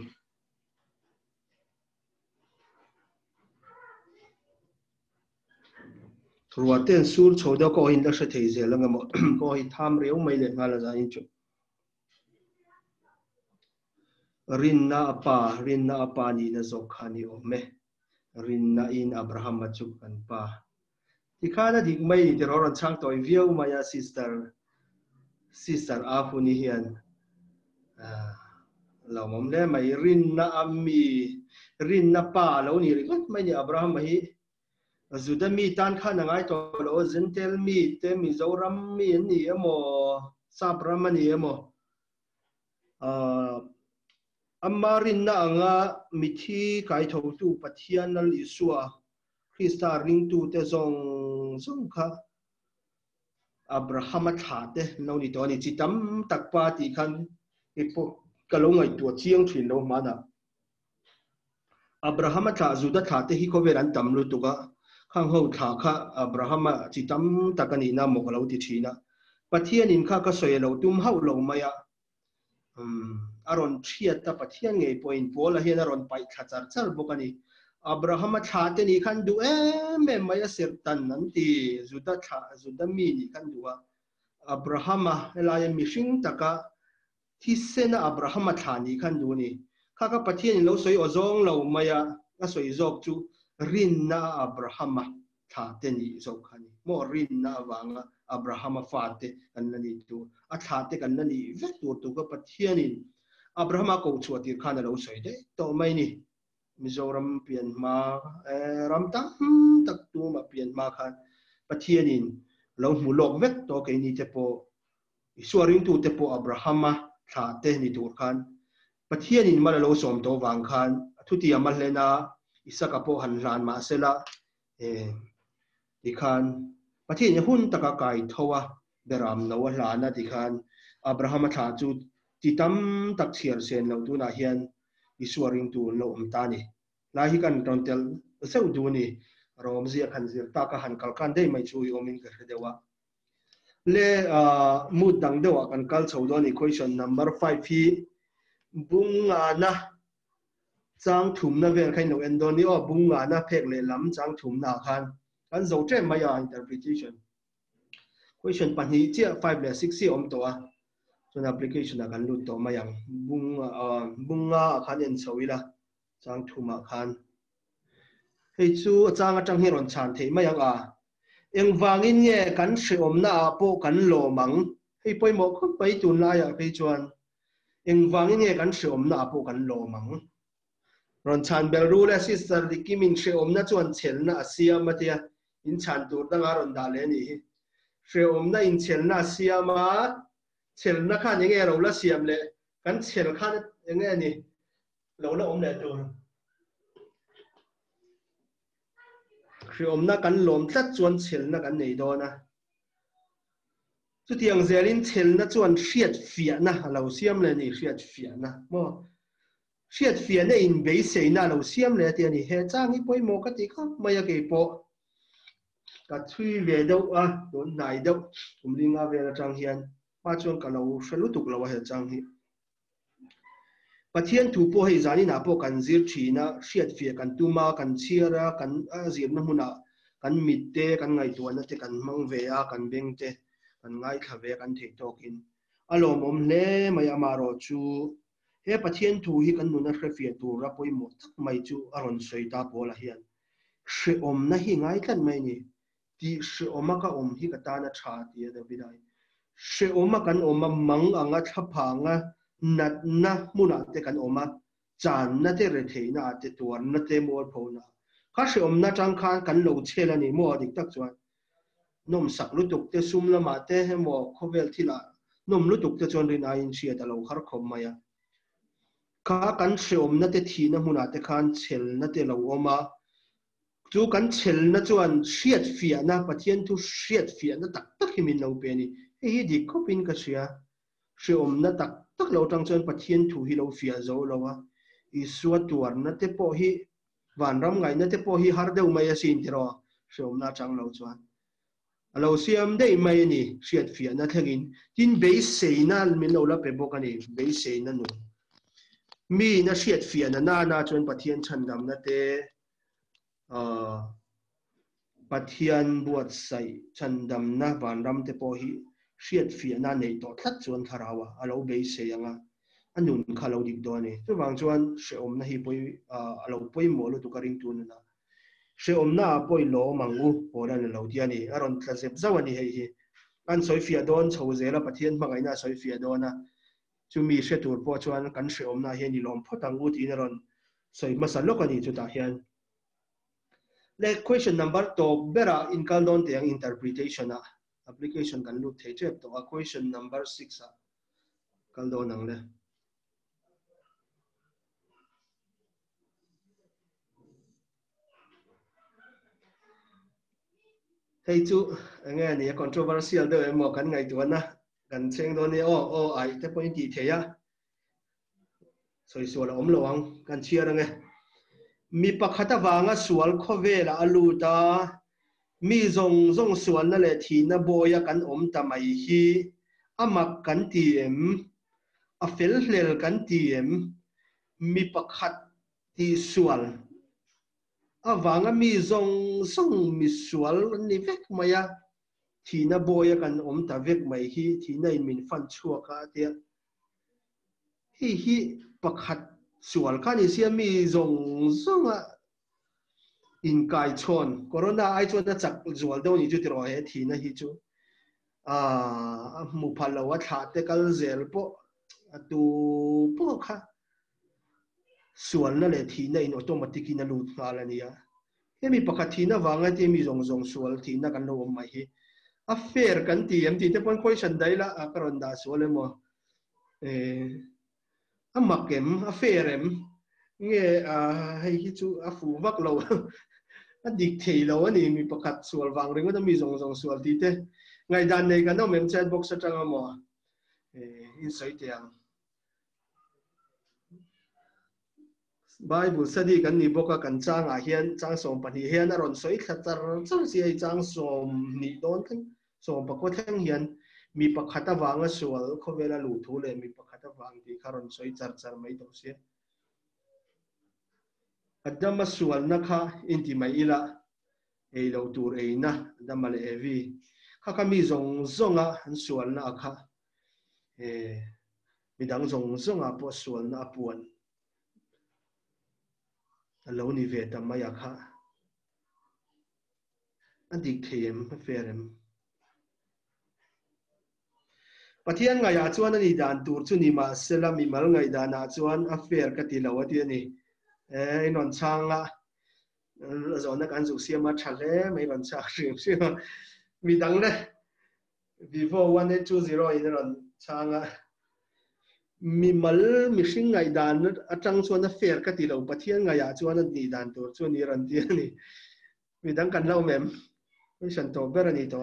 ruaten sur choda ko hin la thei zelanga mo ko hi tham reu mai le ngala za in chu rinna apa ni na zokhani o me rinna in Abraham chu kan pa Tikana dik mai ni ron chang toi viau maya sister afuni hian lo mom le mai rinna ammi rinna pa lo ni ringot mai ni Abraham hi Zuda mi tan kha na ngai to lo zentel mi te Mizoram mi ni emo Sabram ni emo amma rinna anga mithi kai tho tu pathian al isua Krista ring tu te zong kha Abraham tha te lo ni to ni chitam takpa ti khan ipo kalongai tu chiang thin lo mana Abraham tha Juda tha te hi ko veran tam lu tuka khang ho tha kha Abraham chitam takani na mo lo ti thina pathian in kha ka soi lo tum hau lo maya aron thia ta pathian ngei point pola hian aron pai thachar char bokani Abraham tha te ni khan du me maya sertan nan ti Juda mi ni khan duwa Abraham elai mi hring taka Thisena Abraham tha ni khan du ni kha pathian lo soi ozong lo maya a soi jok chu rinna Abraham tha te ni jok khani mo rinna wanga Abraham fa te annani tu a tha te kannani ve tu ka pathian in Abraham ko chuati khan lo soi de to mai ni Mizoram pian ma ram tam tak tu ma pian ma khan pathian in lo mulok vet to ke ni te po isuaring tu te po Abraham tha te ni tur khan pathian in mala lo som to wang khan thuti amal lena isaka po han hlan ma sela ti khan pathian hun taka kai thowa beram no la na ti khan Abraham tha chu ti tam tak thiar sen lo tu na hian isuaring tu lo ta ni la hi kan tontel seu du ni rom zia khan zir ta ka han kal kan dei mai chu i omin ka dewa le mut dang dewa kan kal chho do ni question number 5 hi bunga na chang thum na vel khain no endon ni o bunga na phek le lam chang thum na khan kan zo tre maya interpretation question pan hi chia 5 le 6 si om to a chun application kan lut to mayang bunga khan en chawila chang thuma khan hei chu chang atang hi ron chan thei mayang a eng wangin nge kan hri om na po kan lo mang hei poimo khop pai tun la ya hei chuan eng wangin nge kan hri om na po kan lo mang ron chan bel ru le sister dikimin hri om na chuan chel na asia matia in chan tur danga ron da le ni hri om na in chel na asia ma chel na khan enge lo la siam le kan chel khan enge ni lo la om le tur hri om na kan lom tlat chuan chel na kan nei do na chu tiang zelin chel na chuan hriat fia na lo siam le ni hriat fia na mo hriat fia na in be sei na lo siam le ti ani he chang hi poimo ka ti kha maya ke po ka thui ve do a don nai do umlinga ve la chang hian pa chuan ka lo hralu tuk lo he chang hi pathian thu po hei zani na po kan zir thina hriat fia kan tuma kan chiara kan zir na huna kan mit te kan ngai tu na te kan mang ve a kan beng te kan ngai kha ve kan thei tokin alom om hle mai amaro chu he pathian thu hi kan nuna hre fia tu ra poimo thak mai chu aron soi ta pola hian hre om na hi ngai tlan mai ni ti hre oma ka om hi ka ta na tha ti da bidai hre oma kan oma mang anga thapha nga nat na muna te kan oma chan na te re thei na te tuar na te mor pho na kha hre om na tang khan kan lo chela ni mo dik tak chuan nom sak lu tuk te sum lama te he mo khovel thila nom lu tuk te chon rin a in sia ta lo khar khom maya kha kan hre om na te thi na muna te khan chel na te lo oma chu kan chel na chuan hriat fia na pathian thu hriat fia na tak tak hi min lo pe ni hi dik khopin ka sia hre om na tak tak lo tang chuan pathian thu hi lo fia zo lo wa I suat tuar na te po hi van ram ngai na te po hi har deuh mai a sin tiro hre om na chang lo chuan alo siam dei mai ni hriat fia na thangin tin be sei na min lo la pe bok ani be sei na nu mi na hriat fia na na chuan pathian chan dam na te pathian buat sai chan dam na van ram te po hi hriat fia na nei to thlat chuan tharawa alo be sei anga anun khalo dik do ni chu wang chuan hre om na hi poi alo poi mo lu tu ka ring tu na hre om na poi lo mangu pora na lo dia ni aron thlazep zawani hei hi an soi fia don chho zela pathian mangai na soi fia dona chu mi hre tur po chuan kan hre om na hian ni lom photang u ti na ron soi masalok ani chu ta hian le question number to bera in kaldon te ang interpretation a application kan lu thei chep to a question number 6 a kaldon ang le hei chu anga ni controversial de mo kan ngai tu na kan cheng do ni o ai te point ti theya soi sual om lowang kan chiar ange mi pakhata wanga sual khovela aluta mi zong sual na le thi na boya kan om tamai hi amak kan tiem a fel hlel kan tiem mi pakhat ti sual awanga mi zong mi sual ni vek maya thina boya kan om ta vek mai hi thina in min fan chua ka te hi pakhat sual khani sia mi zong a in kai chon corona ai chon ta chak zual do ni chu tiro he thina hi chu mu phalo wa tha te kal zel po atu po kha sual na le thina in automatic in lu ngala nia hemi pakhat thina wanga te mi zong sual thina kan lo mai hi a fair kan ti em ti te pon question dai la a karon da sual mo a makem a fair em nge hei hi chu a fu vak lo dik thei lo ani mi pakhat sual wang ring da mi zong zong sual ti te ngai dan nei kan no mem chat box atanga mo in soi tiang Bible study kan ni boka kan chang a hian chang som pani hian a ron soi khatar chang si ai chang som ni don kan som pa ko thang hian mi pakhata wanga sual khowela lu thu le mi pakhata wang ti kharon soi char char mai to se adama sual na kha inti mai ila ei lo tur ei na adama le evi kha ka mi zong zonga an sual na kha mi dang zong zonga po sual na puan lo ni ve ta maya kha adik them ferem pathian nga ya chuan ani dan tur chu ni ma sela mi mal ngai da na chuan affair ka ti lo ati ani inon changa zona kan zu siama thale mai ron chak rim sim mi dang le vivo 1820 in ron changa mi mal mi hring ngai dan atang chuan affair ka ti lo pathian nga ya chuan ani dan tur chu ni ran ti ani mi dang kan lo mem mi san to ber ani to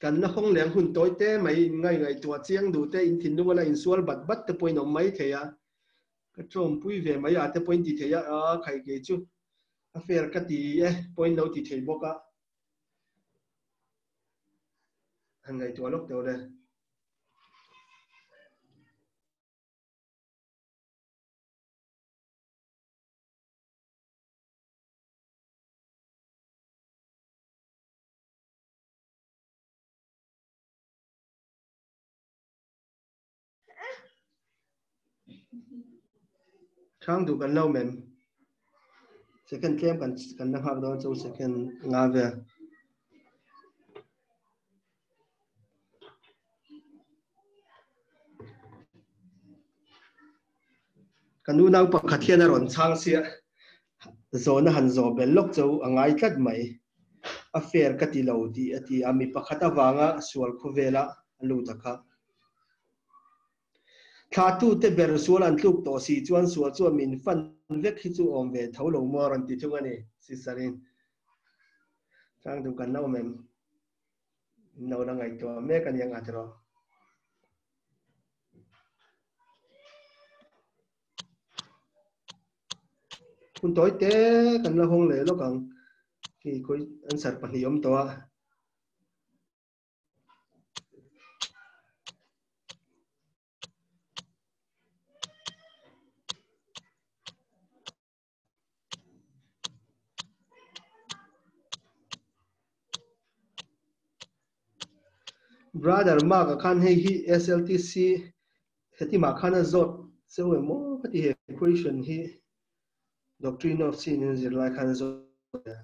kan na hong leng hun toy te mai ngai ngai tua chiang du te in thin wala in sual bat te point on mai theya ka trom pui ve mai a te point ti theya a khai ge chu affair ka ti point lo ti thei boka han ngai tua lok te le thang du kan lo mem second claim kan na hak do chu second nga ve kanu nau pakhathian ron chang sia zona han zo bel lok chu angai tlat mai affair ka ti lo ti ati ami pakhata wanga sual khuvela alu takha thatu te ber sual an tluk to si chuan sual chu min fan vek hi chu om ve tholo mo ran ti thung ani si sarin chang du kan no mem no la ngai to me kan yang atro kun toy te kan la hong le lo kang ki koi an sar pa hiom to a brother ma ka khan hei hi SLTC heti ma khana zot se we mo pati he equation hi doctrine of sin in Zirlai khan zot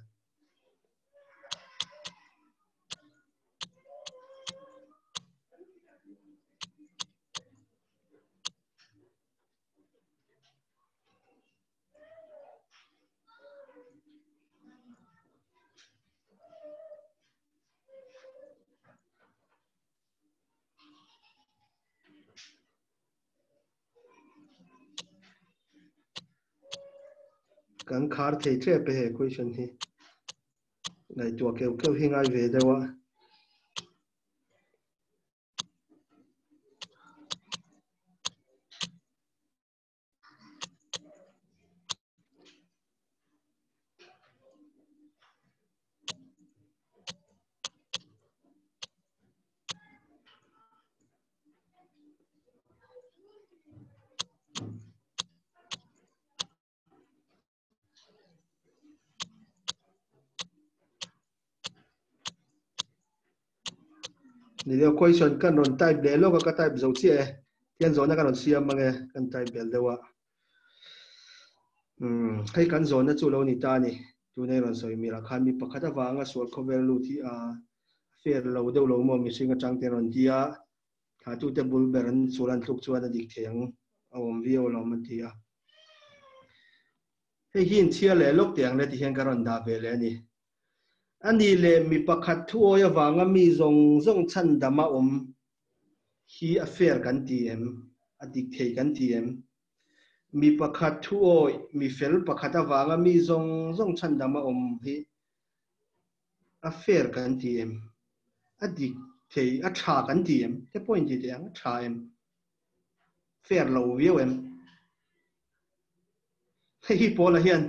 kan khar thei tre pe he equation hi ngai tua keu keu hi ngai ve dewa ni le equation kan non type le lo ka type zo chi tian zona kan non siam mange kan type bel dewa hei kan zona chu lo ni ta ni tu nei ron soi mi ra khan mi pakhata wanga sol khovel lu thi a fair lo deuh lo mo mi singa chang te ron dia tha tu te bul beran chulan tluk chuan a dik theng awm vi o lo man ti a hei hin chia le lok tiang le ti hian ka ron da ve le ni ani le mi pakhat thu oya wanga mi zong zong chan dama om hi affair kan tiem adik thei kan tiem mi pakhat thuoi mi fel pakhat awanga mi zong chandama om hi affair kan tiem adik thei a tha kan tiem te point ti ang tha em fair lo viewem hi pola hian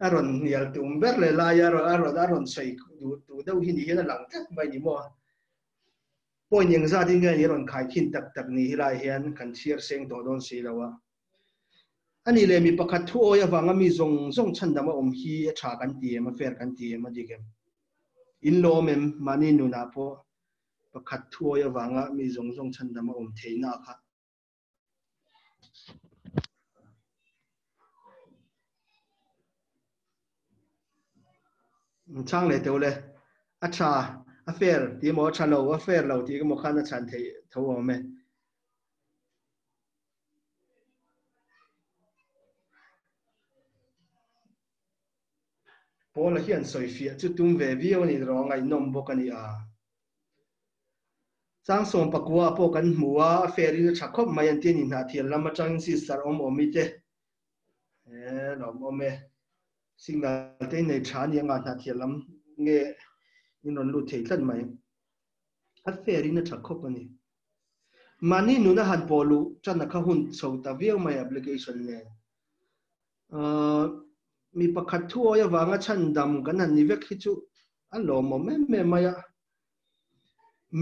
aron nial tum ber le la ya aron sei du deuh hi ni hian lang tak mai ni mo point yang za ding ngai ron khai thin tak ni hilai hian kan chiar seng to don si lawa ani le mi pakhat thu oya wanga mi zong chandama om hi a tha kan tiem a fair kan tiem a digem in lo mem mani nu na po pakhat thu oya wanga mi zong chandama om theina kha chang le tole a tha a fair ti mo tha lo a fair lo ti ko mo khan a chan thei tho me pola hian soi fia chu tum ve viau ni ro ngai nom bokani a chang som pakua po kan hmuwa a fair in tha khop mai an tin in ha thial lama chang si sar om te nom ome signal te nei than yang a thial lam nge in ron lu thei tlan mai a fair in tha khop ani mani nu na han polu chan kha hun so ta viau mai application ne mi pakhat thu oya wanga chan dam kan han ni vek hi chu a lo mo me maya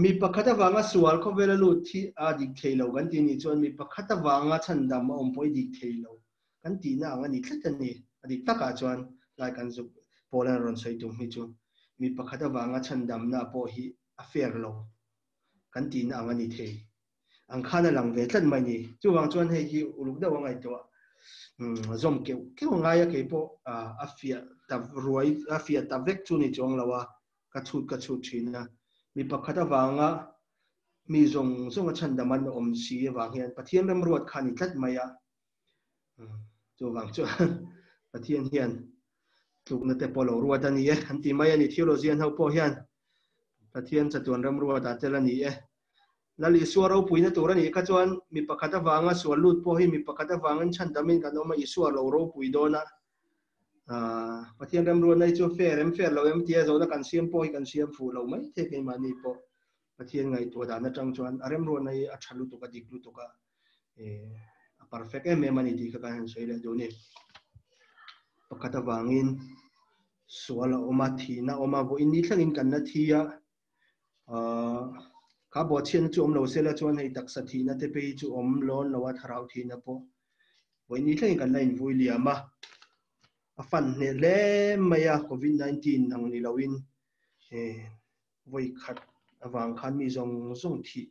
mi pakhat wanga sual kho vela lu thi a dik theilo kan ti ni chon mi pakhat wanga chan dam om poi dik theilo kan ti na anga ni thlat ani adik taka chon lai kan zu polan ron soi tum hi chu mi pakhat wanga chan dam na po hi a fair lo kan ti na anga ni thei ang khana lang ve tlan mai ni chu wang chon hei hi uluk da wangai to zom ke ngai ke po afia ta ruai afia ta vek chu ni chong lawa ka chu thina mi pakhat awanga mi zong chan daman om si awang hian pathian ram ruat khani tlat maya chu wang chu pathian hian tlukna te polo ruat ani e anti mai ani theology an ho po hian pathian chatuan ram ruat a tel ani e lali suaro puina turani ka chuan mi pakhat awanga sualut po hi mi pakhat awangan chan damin kan oma isuar lo ro puidona pathian ram ruat nai chu fair lo em tia zo na kan siam po hi kan siam fu lo mai the ke mani po pathian ngai to da na tang chuan arem ruat nai a thalu to ka diklu to ka a perfect em mani ti ka kan sei le do ni pakhat awangin suala oma thina oma bo in ni thlangin kan na thia ka bo chen chu om lo sela chuan hei tak sa thina te pe chu om lon lo wa tharau thina po voi ni thleng kan lain vui liama a fan ne le maya covid-19 nang ni loin voi khat awang khan mi zong thi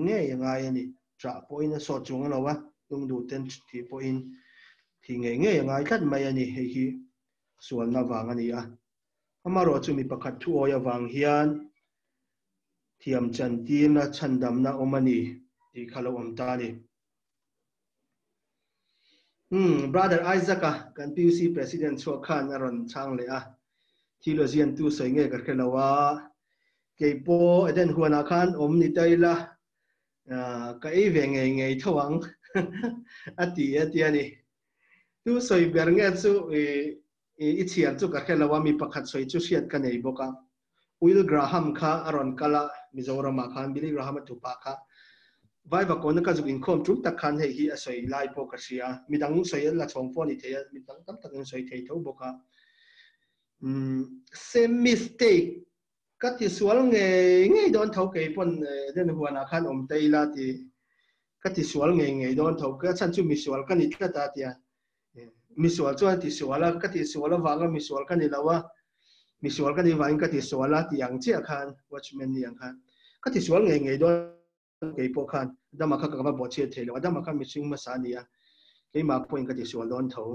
nge ngai ani tra poin a so chung lo wa tung du ten thi poin thi nge ngai khat mai ani hei hi sual na wang ani a amaro chu mi pakhat thu oya wang hian thiam chan tim na chandam na omani ti khalo om ta ni brother Isaac kan PUC president cho khan aron chang le a theologian tu soi nge ka khelawa ke po eden huana khan om ni taila ka e ve nge thawang ati ani tu soi ber nge chu i chiar chu ka khelawa mi pakhat soi chu siat ka nei boka Will Graham kha aron kala Mizoram khan Billy Graham tu pa kha vai va kon ka zuk in khom tum tak khan hei hi asoi lai po ka sia midang soi la chong pho ni thei midang tam tak soi thei tho boka same mistake ka ti sual nge don thau ke pon den huana khan om tei la ti ka ti sual nge don thau ka chan chu mi sual ka ni tla ta tia mi sual chuan ti suala ka ti suala wanga mi sual ka ni lawa mi sual ka ni wain ka ti suala ti ang chia khan watchman ni ang khan ka ti sual nge don ke po khan dama kha ka ba bo che thelo dama kha mi sing ma sa ni a ke ma point ka ti sual don tho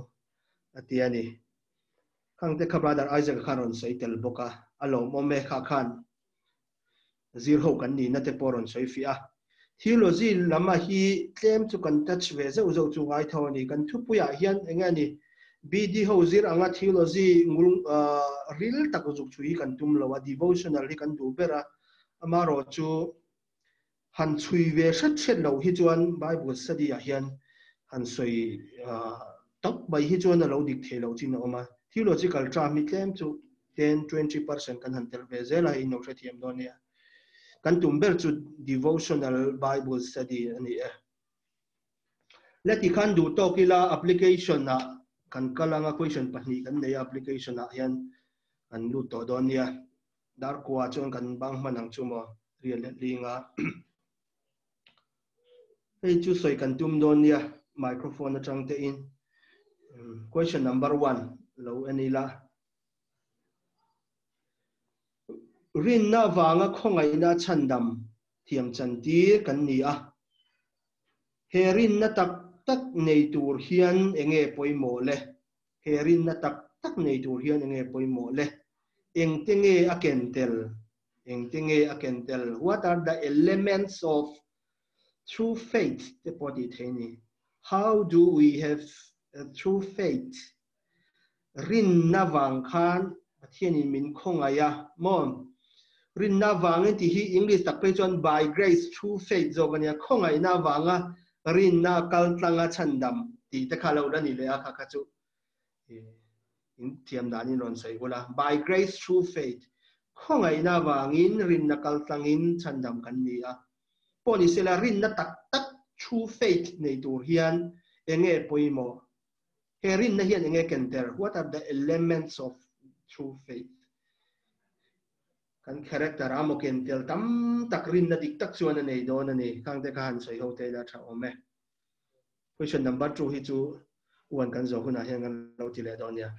atia ni khang te kha brother Isaac kharon sei tel boka alo mo me kha khan zero kan ni na te poron sei fia theology lama hi claim to kan touch ve zo chu ngai tho ni kan Thupui a hian enga ni BD ho zir anga theology ngul real tak zuk chui kan tum lawa devotional hi kan du bera amaro chu han chui về rất chết lâu hi chuan Bible study à hiền han soi tóc bay hi chuan lâu dik the lâu chin oma theological tra mi tlem chu 10-20% kan han tel ve zela in no thiam don ya kan tumber chu devotional Bible study ani e leti khan du to kila application na kan kalanga question pahni kan nei application na hian an lu to don ya dar kwa chon kan bang manang chumo real linga hey chu soi kan tum don ya microphone atang te in question number 1 lo anila rin na wanga khongai na chandam thiam chanti kan ni a herin na tak tak nei tur hian enge poimo le herin na tak tak nei tur hian enge poimo le engtenge akentel what are the elements of true faith te podi theni how do we have a true faith rin na wang khan pathianin min khongaya mom rin na wang ti hi english tak pe chon by grace true faith zogania khongai na wanga rin na kaltlanga chandam ti te khalo la ni le a kha chu in thiam dani non sai ola by grace true faith khongai na wangin rin na kaltlangin chandam kan ni a poni sela rin na tak tak true faith nei tur hian enge poimo herin na hian enge kenter what are the elements of true faith kan character amo kentel tam tak rin na dik tak chuan nei don ani kang te kan soi ho te da tha ome question number 2 hi chu wan kan zo huna hian kan lo ti le don ya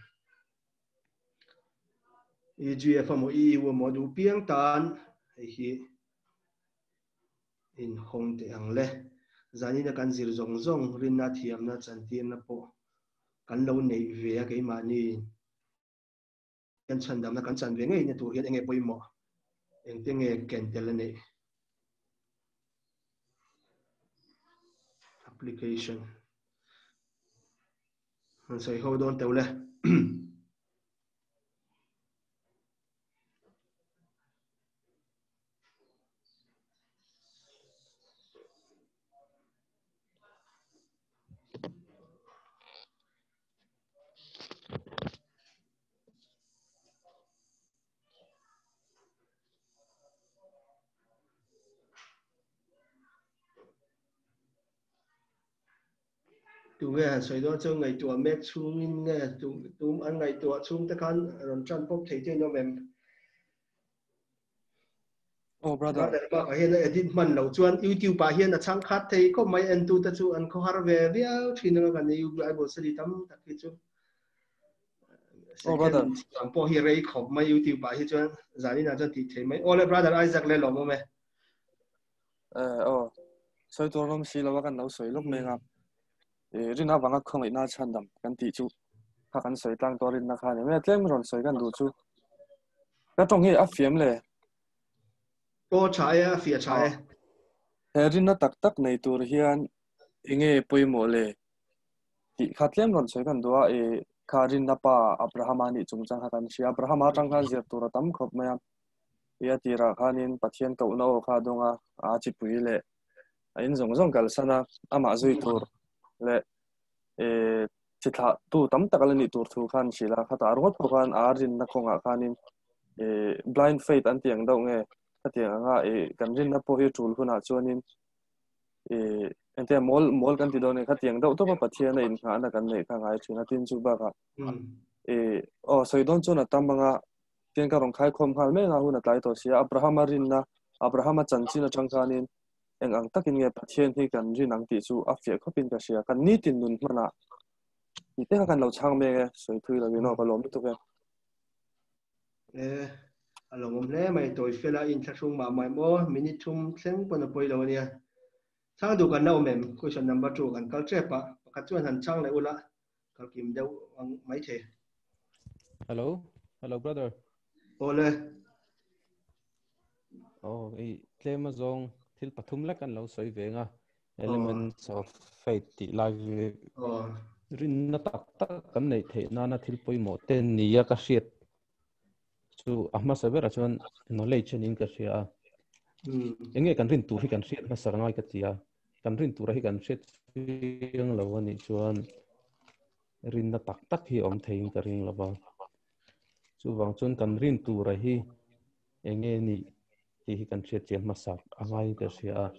EGF mo wo mo du piang tan hi in hong te ang le zani na kan zir zong zong rin na thiam na chantin na po kan lo nei ve a ke mani kan chandam na kan chan ve ngei na tur hian enge poimo engtenge kentel ne application sai hold on tawle tu nghe soi đó cho ngày tua mẹ chung in nghe tu ăn ngày tua chung ta kan ron chan pop thei te no mem oh brother ba ka hian edit man lo chuan YouTube pa hian a chang khat thei ko mai en tu ta chu an kho har ve viau thin nga kan yu ai bo sari tam tak ki chu oh brother ang po hi rei khop mai YouTube pa hi chuan zani na chan ti thei mai ole brother Isaac le lo mo me oh soi to rom si lo kan lo soi lok me nga rina wanga khong ina chandam kan ti chu kha kan soi tlang to rin na kha ne me tlem ron soi kan du chu ka tong hi a fiam le to chai a fia chai rina tak tak nei tur hian enge poimo le ti kha tlem ron soi kan dua kha rin na pa Abraham ani chung chang kan si Abraham atang khan zir tur tam khop me ya tira khanin pathian ko no kha donga a chi pui le in zong zong kal sana ama zui tur le chitha tu tam takalani tur thu khan sila khata argot khan arin na khonga khanin blind faith an tiang dau nge khatiang nga kan rin na po hi tul huna chuanin ente mol kan ti do ne khatiang dau to pa pathian in kha na kan nei kha ngai thina tin chu ba ka soidon chuna tamanga tiang ka rong khai khom hal me nga huna tlai to sia Abraham chanchina changkhanin ang takin nge pathian hi kan rin ang ti chu a fia khopin ka sia kan ni tin nun mana ite kan lo chang me soi thui la no ka lom tu ke alom le mai toi fela in thachung ma mai mo minute thum thleng pon poi lo nia chang du kan no mem question number 2 kan kal trepa pakhat chuan han chang le ula kal kim deu mai the hello brother ole claim zong thil pathum la kan lo soi ve nga elements of faith ti live rin na tak tak kan nei the na thil poimo ten niya ka hriat chu ahma sabera chuan knowledge nin ka hria enge kan rin tur hi kan hriat masar ngai ka tia kan rin tur hi kan hriat riang lo ani chuan rin na tak tak hi om thein ka ring lova chu wang chuan kan rin tur hi enge ni ti hi kan hriat chian masak angai ka sia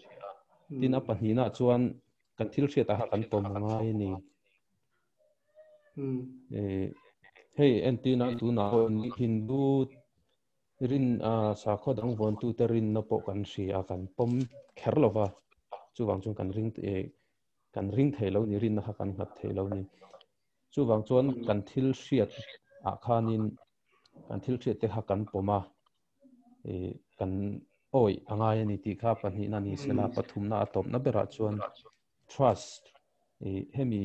tin a panhina chuan kan thil hriat a ha kan pom ngai ni hei entina tu na ni hindu rin sa kho dang von tu te rin na po kan hri a kan pom kher lova chu wang chuan kan ring thei lo ni rin na ha kan ngat thei lo ni chu wang chuan kan thil hriat a khanin kan thil hriat te ha kan poma kan oi angai ani ti kha panhina ni sela pathum na atop na bera chuan trust hemi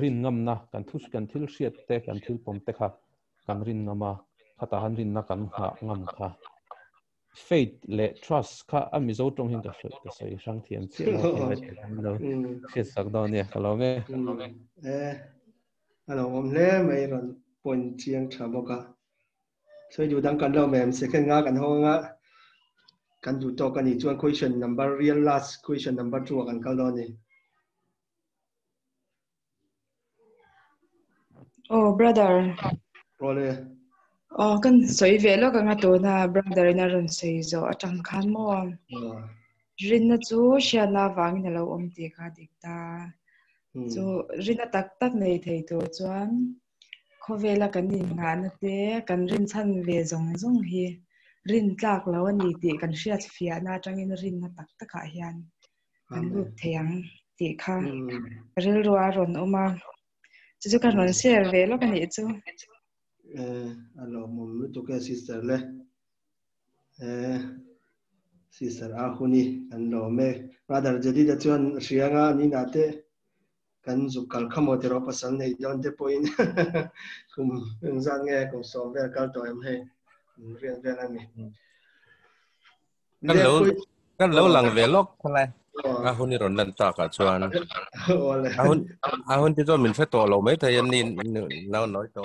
rin ngam na kan thil hriat te kan thil pom te kha kan rin ngama khata han rin na kan ha ngam kha faith le trust kha MIZO tong hin ka sei sang thiam che la lo se sak do ne khalo me alo om le mai ron pon chiang thamoka so you dang kan lo mem second nga kan ho nga kan du to kan ni chuan question number real last question number 2 kan kal do ni oh brother ole kan soi ve lo ka nga to na brother na ron sei zo atang khan mo rin na chu sha na wang na lo om ti kha dik ta chu rin na tak tak nei thei to chuan khovela kan ni nga na te kan rin chan ve zong zong hi rin tlak lo ani ti kan hriat fia na tangin rin na tak tak a hian kan lut theiang ti kha ril ruwa ron oma chu kan ron share ve lo kan ni chu alo mum tu ka sister le sister a huni an lo me brother jadi da chuan rianga ni na te kan zu kal khamo te ro pasal nei don te point kum engzang nge kum som ver kal to em he rian rian ani kan lo lang ve lok khala a huni ron nan ta ka chuan a hun ti to min fe to lo mai thai an ni nau noi to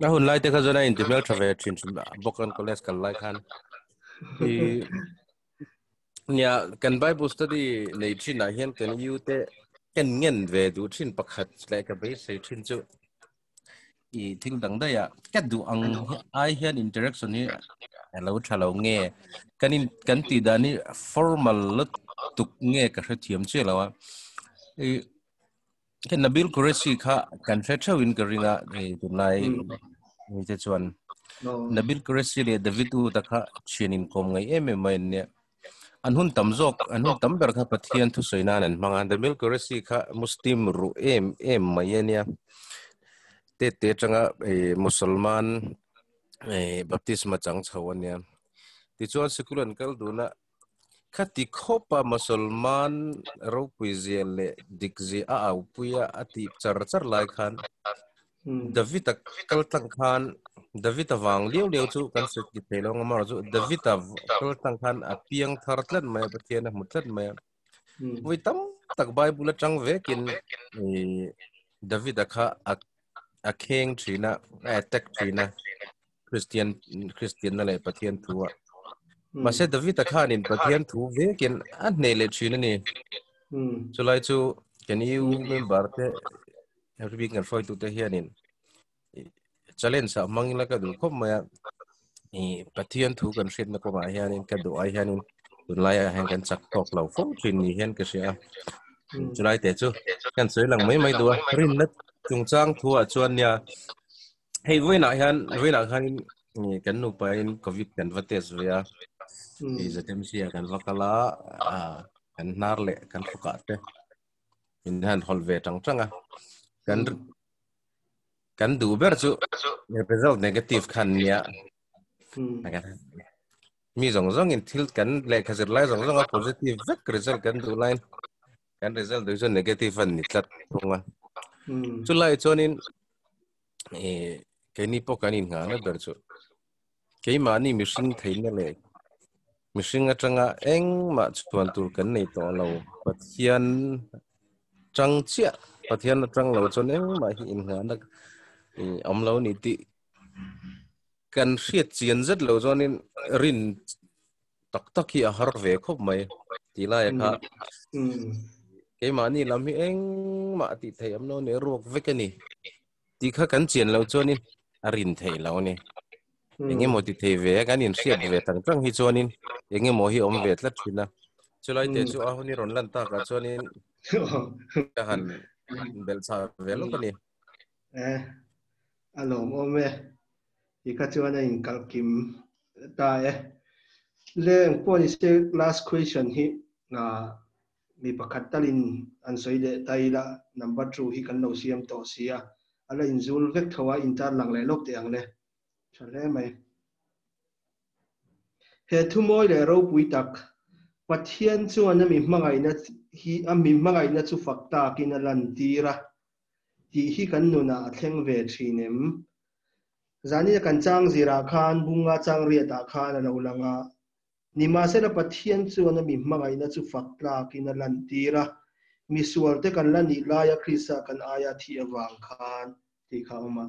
a hun lai te kha zona intimel travel thin bokan college kal lai khan nya kan bible study nei thin a hian kan yu te kan ngen ve du thin pakhat le ka be sei thin chu i thing dang da ya ka du ang ai hian interaction ni alo thalo nge kan ti da ni formal lut tuk nge ka thiam che lawa kan nabil kuresi kha kan fetra win karinga tunai ni te chuan nabil kuresi le david u ta kha chinin kom ngai em ne anhun tamjok anhun tamber kha pathian thu soina nan manga nabil kuresi kha muslim ru em mayenia te changa musulman baptisma chang chawanya ti chuan sekulan kal duna khati khopa musulman ro puizel le dikzi a au puya ati char lai khan david kal tang khan david awang leo chu kan se ki pelong ma chu david kal tang khan a piang thar tlan mai pathian a mutlat mai wi tam tak bible chang vekin david kha a kheng thina attack thina christian na le pathian thuwa mase david khan in pathian thu vekin a nele thina ni chulai chu can you member te every ngal foi tu te hianin challenge sa mangila ka du khom maya pathian thu kan hret na ko ma hianin ka du ai hianin tunlai a hang kan chak tok lo phong thin ni hian ka sia chulai te chu kan soi lang mai du rin na chung chang thu a chuan nya hei voina khan ni kan nu pa in covid kan vates via zatem sia kan vakala kan nar le kan fuka te in han holve tang kan du ber chu result negative khan nia mi zong in thil kan le khazir lai zong positive vek result kan du line kan result du chu negative an ni tlat thunga chu lai chonin ke ni po kanin nga na ber chu ke ma ni mishing thein le mishing atanga eng ma chuan tur kan nei to lo pathian chang chia pathian atang lo chon eng ma hi in nga na om lo ni ti kan hriat chian zat lo chonin rin tak hi a har ve khop mai ti la ya kha ke ma ni lam hi eng ma ti thei am no ne ruak ve ka ni ti kha kan chen lo chonin a rin thei lo ni enge mo ti thei ve kan in siat ve tang tang hi chonin enge mo hi om ve tla thina chulai te chu a honi ron lan ta ka chonin ka han bel sa ve lo ka ni alom ome ti kha chuan in kal kim ta leng pon is last question hi na mi pakhat talin an soide taila number 2 hi kan lo siam to sia ala in zul vek thawa in tar lang le lok te ang le chale mai he thu moi le ro pui tak pathian chuan mi hmangai na hi ami hmangai na chu fakta kin lan tira ti hi kan nuna thleng ve thinem zani kan chang zira khan bunga chang ria ta khan lo langa nima se la pathian chuan mi hmangai na chu fakta kin lan tira mi sual te kan la ni la ya krisa kan aya thi awang khan ti khauma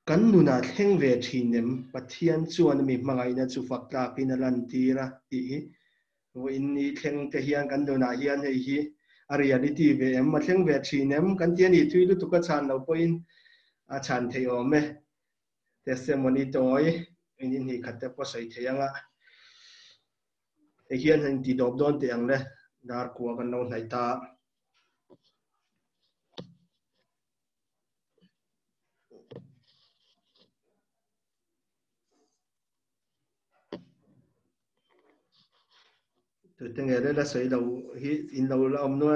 kan nuna thleng ve thinem pathian chuan mi hmangai na chu fakta kin lan tira ti wo inni thleng te hian kan nuna hian hei hi a reality ve em ma thleng ve thinem kan tian ni thui lu tu ka chan lo poin a chan thei ome testimony toy in hi khatte po sai theyanga e hian han ti dob don te ang le dar kwa kan lo nai ta tu tenge le la sai lo hi in lo la om no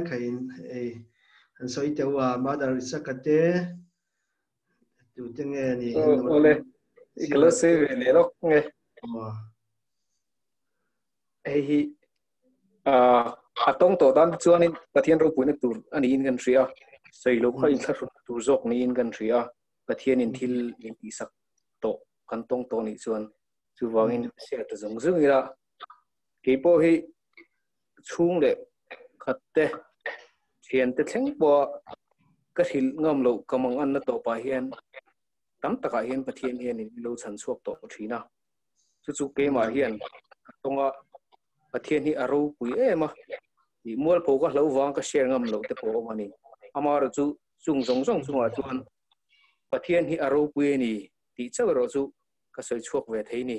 khain e an sai te wa ma dar sakate tu tenge ni ole iklo se le lo nge hi atong to dan chuan in pathian ro puina tur ani in kan ria sei lo kha in thar tur jok ni in kan ria pathian in thil in ti sak to kan tong to ni chuan chu wangin se ta zong zung ira ke po hi chung le khatte thian te thleng po ka thil ngam lo kamang an na to pa hian tam taka hian pathian hian in lo chan chuak to thina chu ke ma hian tonga pathian hi aro pui ema i mual po ka hlo wang ka share ngam lo te po mani amar chu chung zong zong chunga chuan pathian hi aro pui ni ti chawro chu ka soi chuak ve thei ni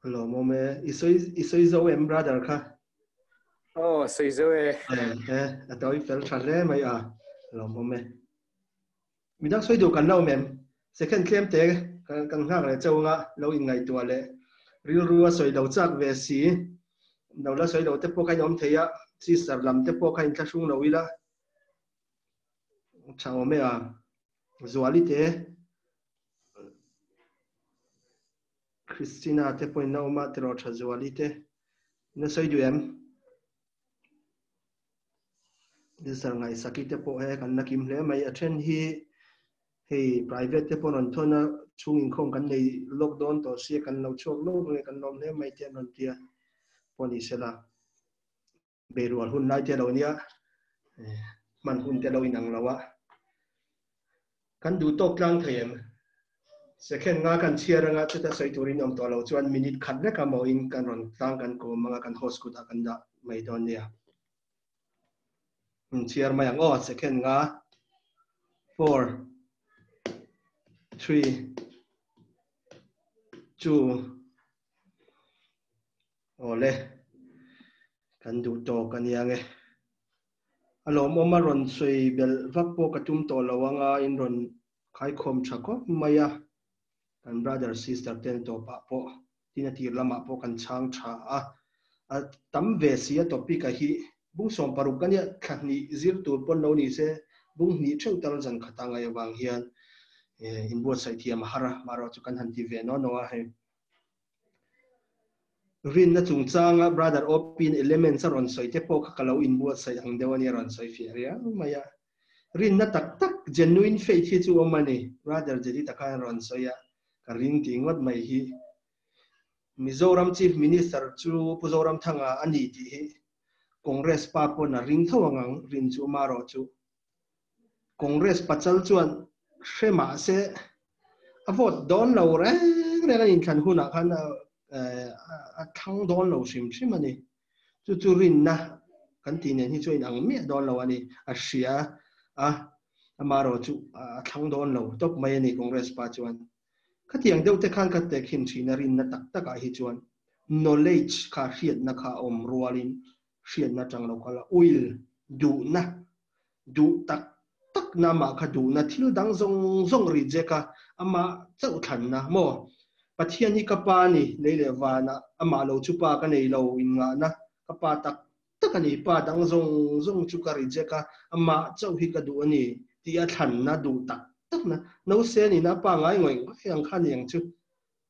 hello mome isoi zo em brother kha oh soi zo atoi fel thale mai hello mome midak soi do kan lo mem second claim te kan hak le chawanga lo in ngai tua le ril ruwa soi lo chak ve si no la soi lo te po kai nom theya si sar lam te po kai thasung lo ila chao me zuali te Christina te po na uma te ro tha zuali te na soi du em disar ngai sakite po he kan nakim hle mai athen hi hey private te po non thona chungin khom kan nei lockdown to sia kan lo chok lo nge kan nom hle mai te non tia poni sela berual hun lai te lo nia man hun te lo inang lawa kan du tok tlang them second nga kan chiara nga te ta sai turin om to lo chuan minute khat le ka mo in kan ron tlang kan ko manga kan host ku ta kan da mai don nia chiar mai ang second nga 4 3 2 ole kan du to kan yang alom oma ron soi bel vakpo katum to lawanga in ron khai khom thako maya kan brother sister ten to pa po tina tir lama po kan chang tha a tam ve sia topic a hi bung som paru kan ya khani zir tur pon no ni se bung ni theu tal jan khatanga ya wang hian in bo sai thiam hara maro chu kan han ti ve no a he rin na chung changa brother opin elements ron soi te po ka lo in bo sai ang dewani ron soi feria maya rin na tak tak genuine faith hi chu omani brother jedi takan ron soya ka ring tingot mai hi Mizoram chief minister chu puzoram thanga ani ti hi Congress pa po na ring thawangang rin chu maro chu Congress pachal chuan shema se a vote don lo re re in khan huna khan a thang don lo sim simani chu rin na kan ti ne hi chuin ang mi don lo ani a sia a amaro chu a thang don lo tok mai ani Congress pa chuan khatiang deuh te khan khat te khin thina rin na tak tak a hi chuan knowledge kha hriat na kha om rualin hriat na tang lo kala oil du na du tak tak na ma kha du na thil dang zong zong ri je ka ama chau than na mo pathian ni ka pa ni leile wa na ama lo chu pa ka nei lo in nga na ka pa tak tak ani pa dang zong zong chu ka ri je ka ama chau hi ka du ani ti a than na du tak tak na no se ni na pa ngai ngoi yang khan yang chu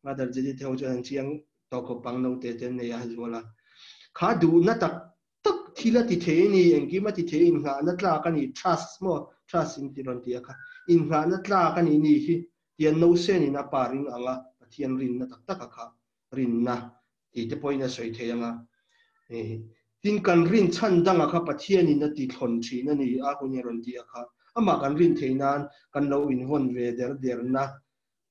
ma dar je ti theu chu chiang to ko pang no te te ne ya zola kha du na tak tak thila ti the ni engki ma ti the in nga na tla ka ni trust mo trust in ti ron ti ka in nga na tla ka ni ni hi tian no se ni na pa ring anga pathian rin na tak tak kha rin na ti te point na soi the anga tin kan rin chan danga kha pathian in na ti thon thi na ni a ko ni ron ti kha ama kan rin theinan kan lo in von ve der na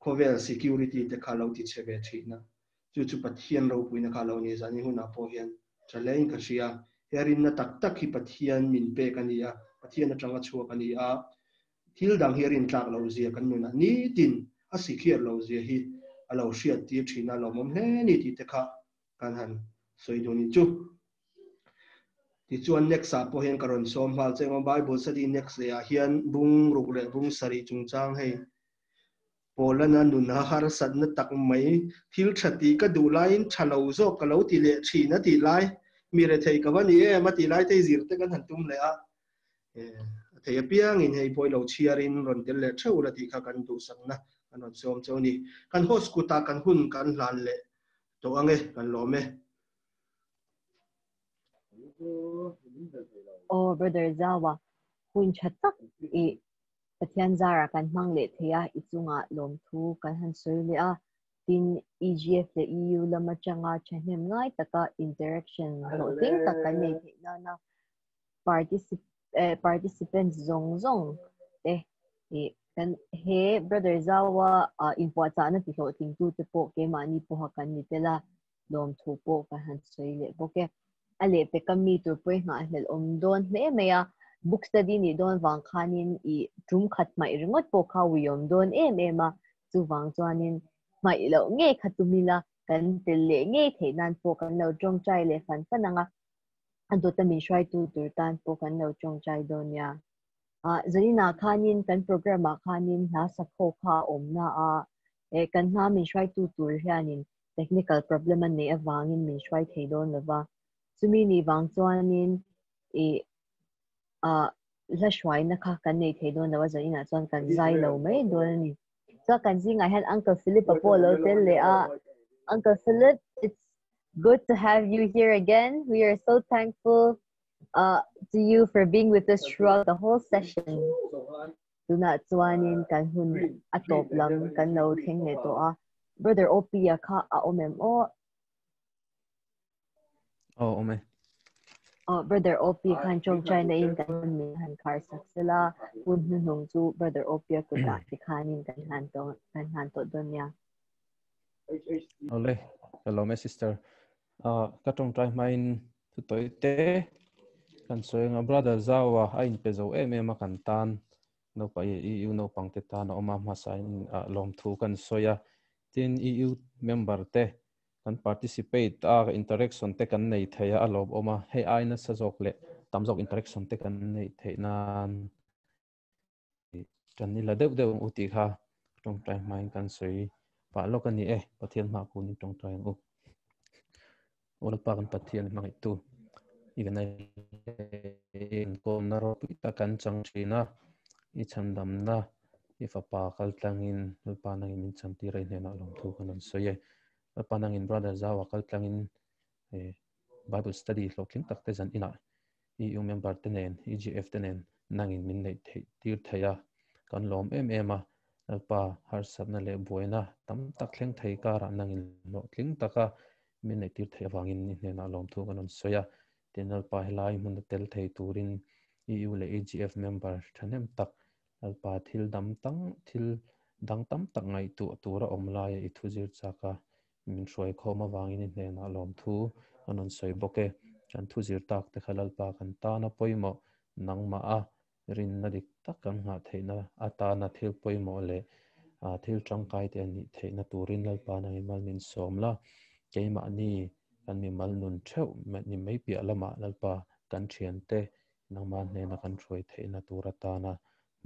cover security te kha lo ti chebe thina chu pathian ro puina kha lo ni zani huna po hian chalein ka sia herin na tak tak hi pathian min pe kania pathian na tanga chu kania thil dang herin tlak lo zia kan nuna ni tin a sikhiar lo zia hi alo hriat ti thina lo mom hle ni ti te kha kan han soidoni chu ti chuan next a po hian karon som hal cheng Bible study next ya hian bung ruk le bung sari chungchang hei Polana nuna har sat na tak mai thil thati ka du lain thalo zo ka lo ti le thina ti lai mi re thei ka wani e ma ti lai te zir te kan han tum le a thei piang in hei poi lo chiarin ron tel le theu la ti kha kan du sak na kan ron som choni kan hos ku ta kan hun kan hlan le to ange kan lo me Oh, Brother Zawa, hun chatak e pathian zara kan mang le thea ichunga lom thu kan han soi le a tin EGF le EU lama changa chhem ngai taka interaction no ting taka nei the na participants zong zong kan he Brother Zawa info cha na ti ho ting tu te po ke mani po ha kan ni tela lom thu po kan han soi le po ke ale pe kami tur poi nga hlel om don me meya book study ni don wang khanin I tum khat mai ringot po kha wiom don ma chu wang chuanin mai lo nge khatumila kan telle nge theinan po kan lo jong chai le fan fananga ando ta min shrai tu tur tan po kan lo jong chai don ya Zirna khanin kan program khanin na sakho kha omna kan na min shrai tu tur hianin technical problem an ne awangin min shrai thei don lawa Sumi ni wang chuanin la shwai na kha kan nei thei don lawa Zirna chuan kan zai lo mai don ni so kan zinga had Uncle Philip Apollo tell le Uncle Philip, it's good to have you here again. We are so thankful to you for being with us throughout the whole session. Tuna chuanin kan hun atop lam kan lo theng ne to Brother Opia kha omem ome Brother Opia kan chong China in kan min han kar saksela hun nung chu Brother Opia ku ta khanin kan han to donya ole hello my sister ka tong trai main tu toi te kan soeng brother Zawa ain pe zo ma kan tan no pa EU no pang te tan oma ma sain lom thu kan soya tin EU member te kan participate interaction te kan nei theya alob oma he aina sajok le tamjok interaction te kan nei thenan kan ni la deuh uti kha tong trai main kan soi pa lo kan ni pathian ma ku ni tong trai u ol pa kan pathian ma tu igen in ko na ro ta kan chang china I chandam na if pa kal tlangin pa nang min cham ti rai na lom thu kan soye pa nang in brother Zawa kal tlangin Bible study loking tak te zan ina EU member tenen EGF tenen nangin min nei tir thaya kan lom ma pa har sabna le boina tam tak thleng thei ka ra nangin lo tling taka min nei tir thei wangin ni na lom thu kan soya tinal pa helai mun tel thei turin EU le AGF member thanem tak alpa thil dam tang thil dang tam tak ngai tu tura omlai I thu zir chaka min roi khoma wangin hne na lom thu anon soi boke kan thu zir tak te khalal pa kan ta na poimo nangma a rin na dik tak kan nga theina ata na thil poimo le thil tangkai te ani theina turin lalpa na mal min somla keima ni kan mi mal nun theu ni mai pia lama lalpa kan thian te nangma hne na kan roi theina turata na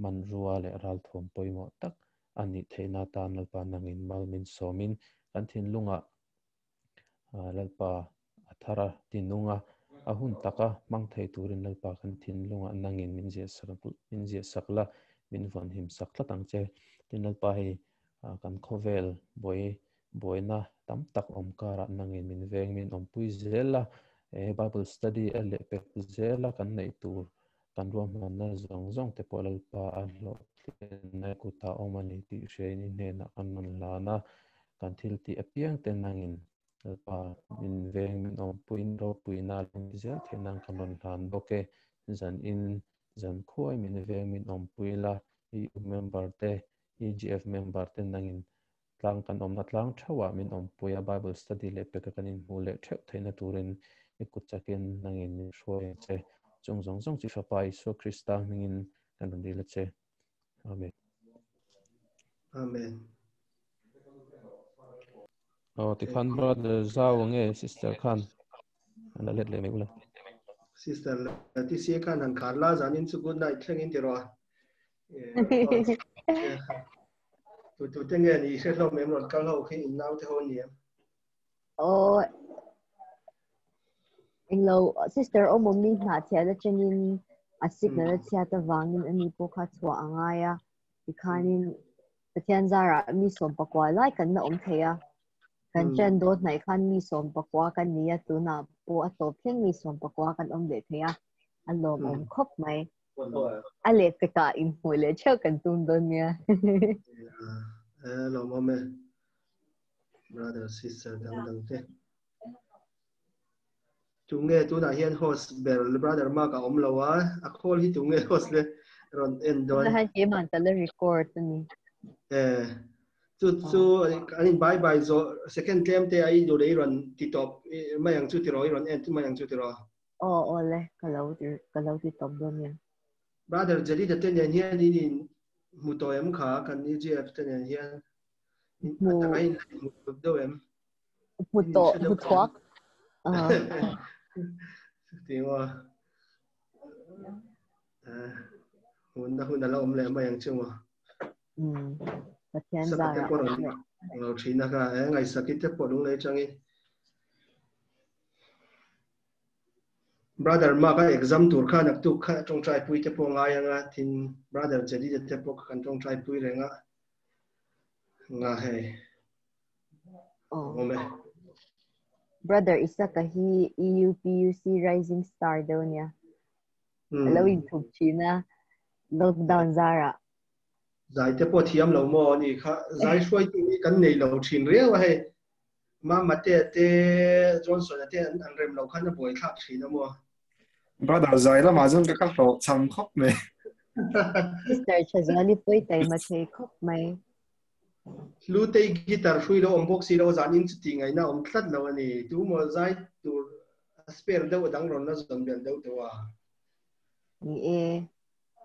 man ruwa le ral thom poimo tak ani theina tan lalpa nangin mal min somin kan thin lunga lalpa athara tinunga ahun taka mang thei turin lalpa kan thin lunga nangin min je sakla min von him sakla tangche tin lalpa hi kan khovel boina tam tak omkara nangin min veng min ompui zela Bible study ele pek zela kan nei tur kan rom na zong te polal pa allo na kuta omani ti sheni ne na anon lana kan thil ti apiang te nangin pa min veng min ompuin ro puina lung zel thenang kanon han boke zan khoi min veng min ompuila EU member te EGF member te nangin tlang kan omna tlang thawa min ompuya Bible study le pek kanin hule theu theina turin ikutchakin nangin ni shoi che zong chi fapai so Krista mingin kan dile che amen amen ti khan brother zaw nge sister khan ana let le me ula sister ti se kan han kharla zanin chu good night thlengin tiro tu tenge ni se lo mem ron kal ho khi in now te ho ni oh englo sister o mommy na chia da chenin asik na chia ta wangin ani po kha chwa angaya ikhanin pathian zara mi som pakwa lai kan na theya kan chen dot nai khan mi som pakwa kan nia tu na po atop thleng mi som pakwa kan le theya alom khop mai ale ka in hole cheu kan tum don nia lo mame brother sister dang te tunge tu na hian host bel brother ma ka omlowa a call hi tunge host le ron endon na han ke man ta le record ni chu anin bye zo second claim te ai do dei ron ti top mayang chu ti roi ron end mayang chu ti ro le kalau ti top don nia brother jadi the ten hian ni mutoyam kha kan ni je ten hian atakai mu do em mutok tiwa hun la om le mayang chu pathian zara lo thina ka ngai sakit te podung le changi brother ma ka exam tur kha nak tu kha tong trai pui te po nga yanga thin brother jadi te po kan tong trai pui renga nga he ome brother isa kahi EUPUC rising star donia allowing to China lockdown zara zai te po thiam lo mo ni kha zai shoi tu ni kan nei lo thin re wa he ma mate te Johnson te an rem lo khan boi thak thina mo brother zai la ma zon ka ro cham khop me sister chazali poi tai ma thei khop mai lu te guitar hui lo box si lo zanin chi ngai na tlat lo ani tu mo zai tu spare do dang ron na zon bel do to wa ni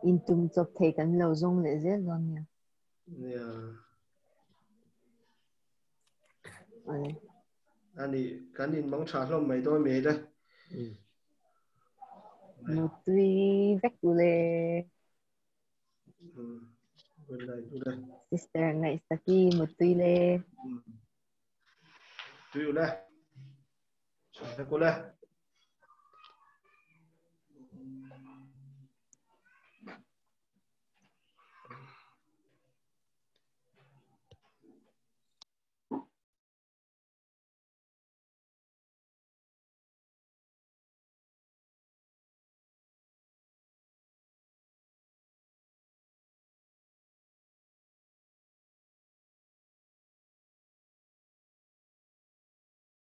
intum chop thei kan lo zong le zel don nia ani kanin bang tha lo mai do me da mutui vekule sister ngai staki mutui le tu la cha ko la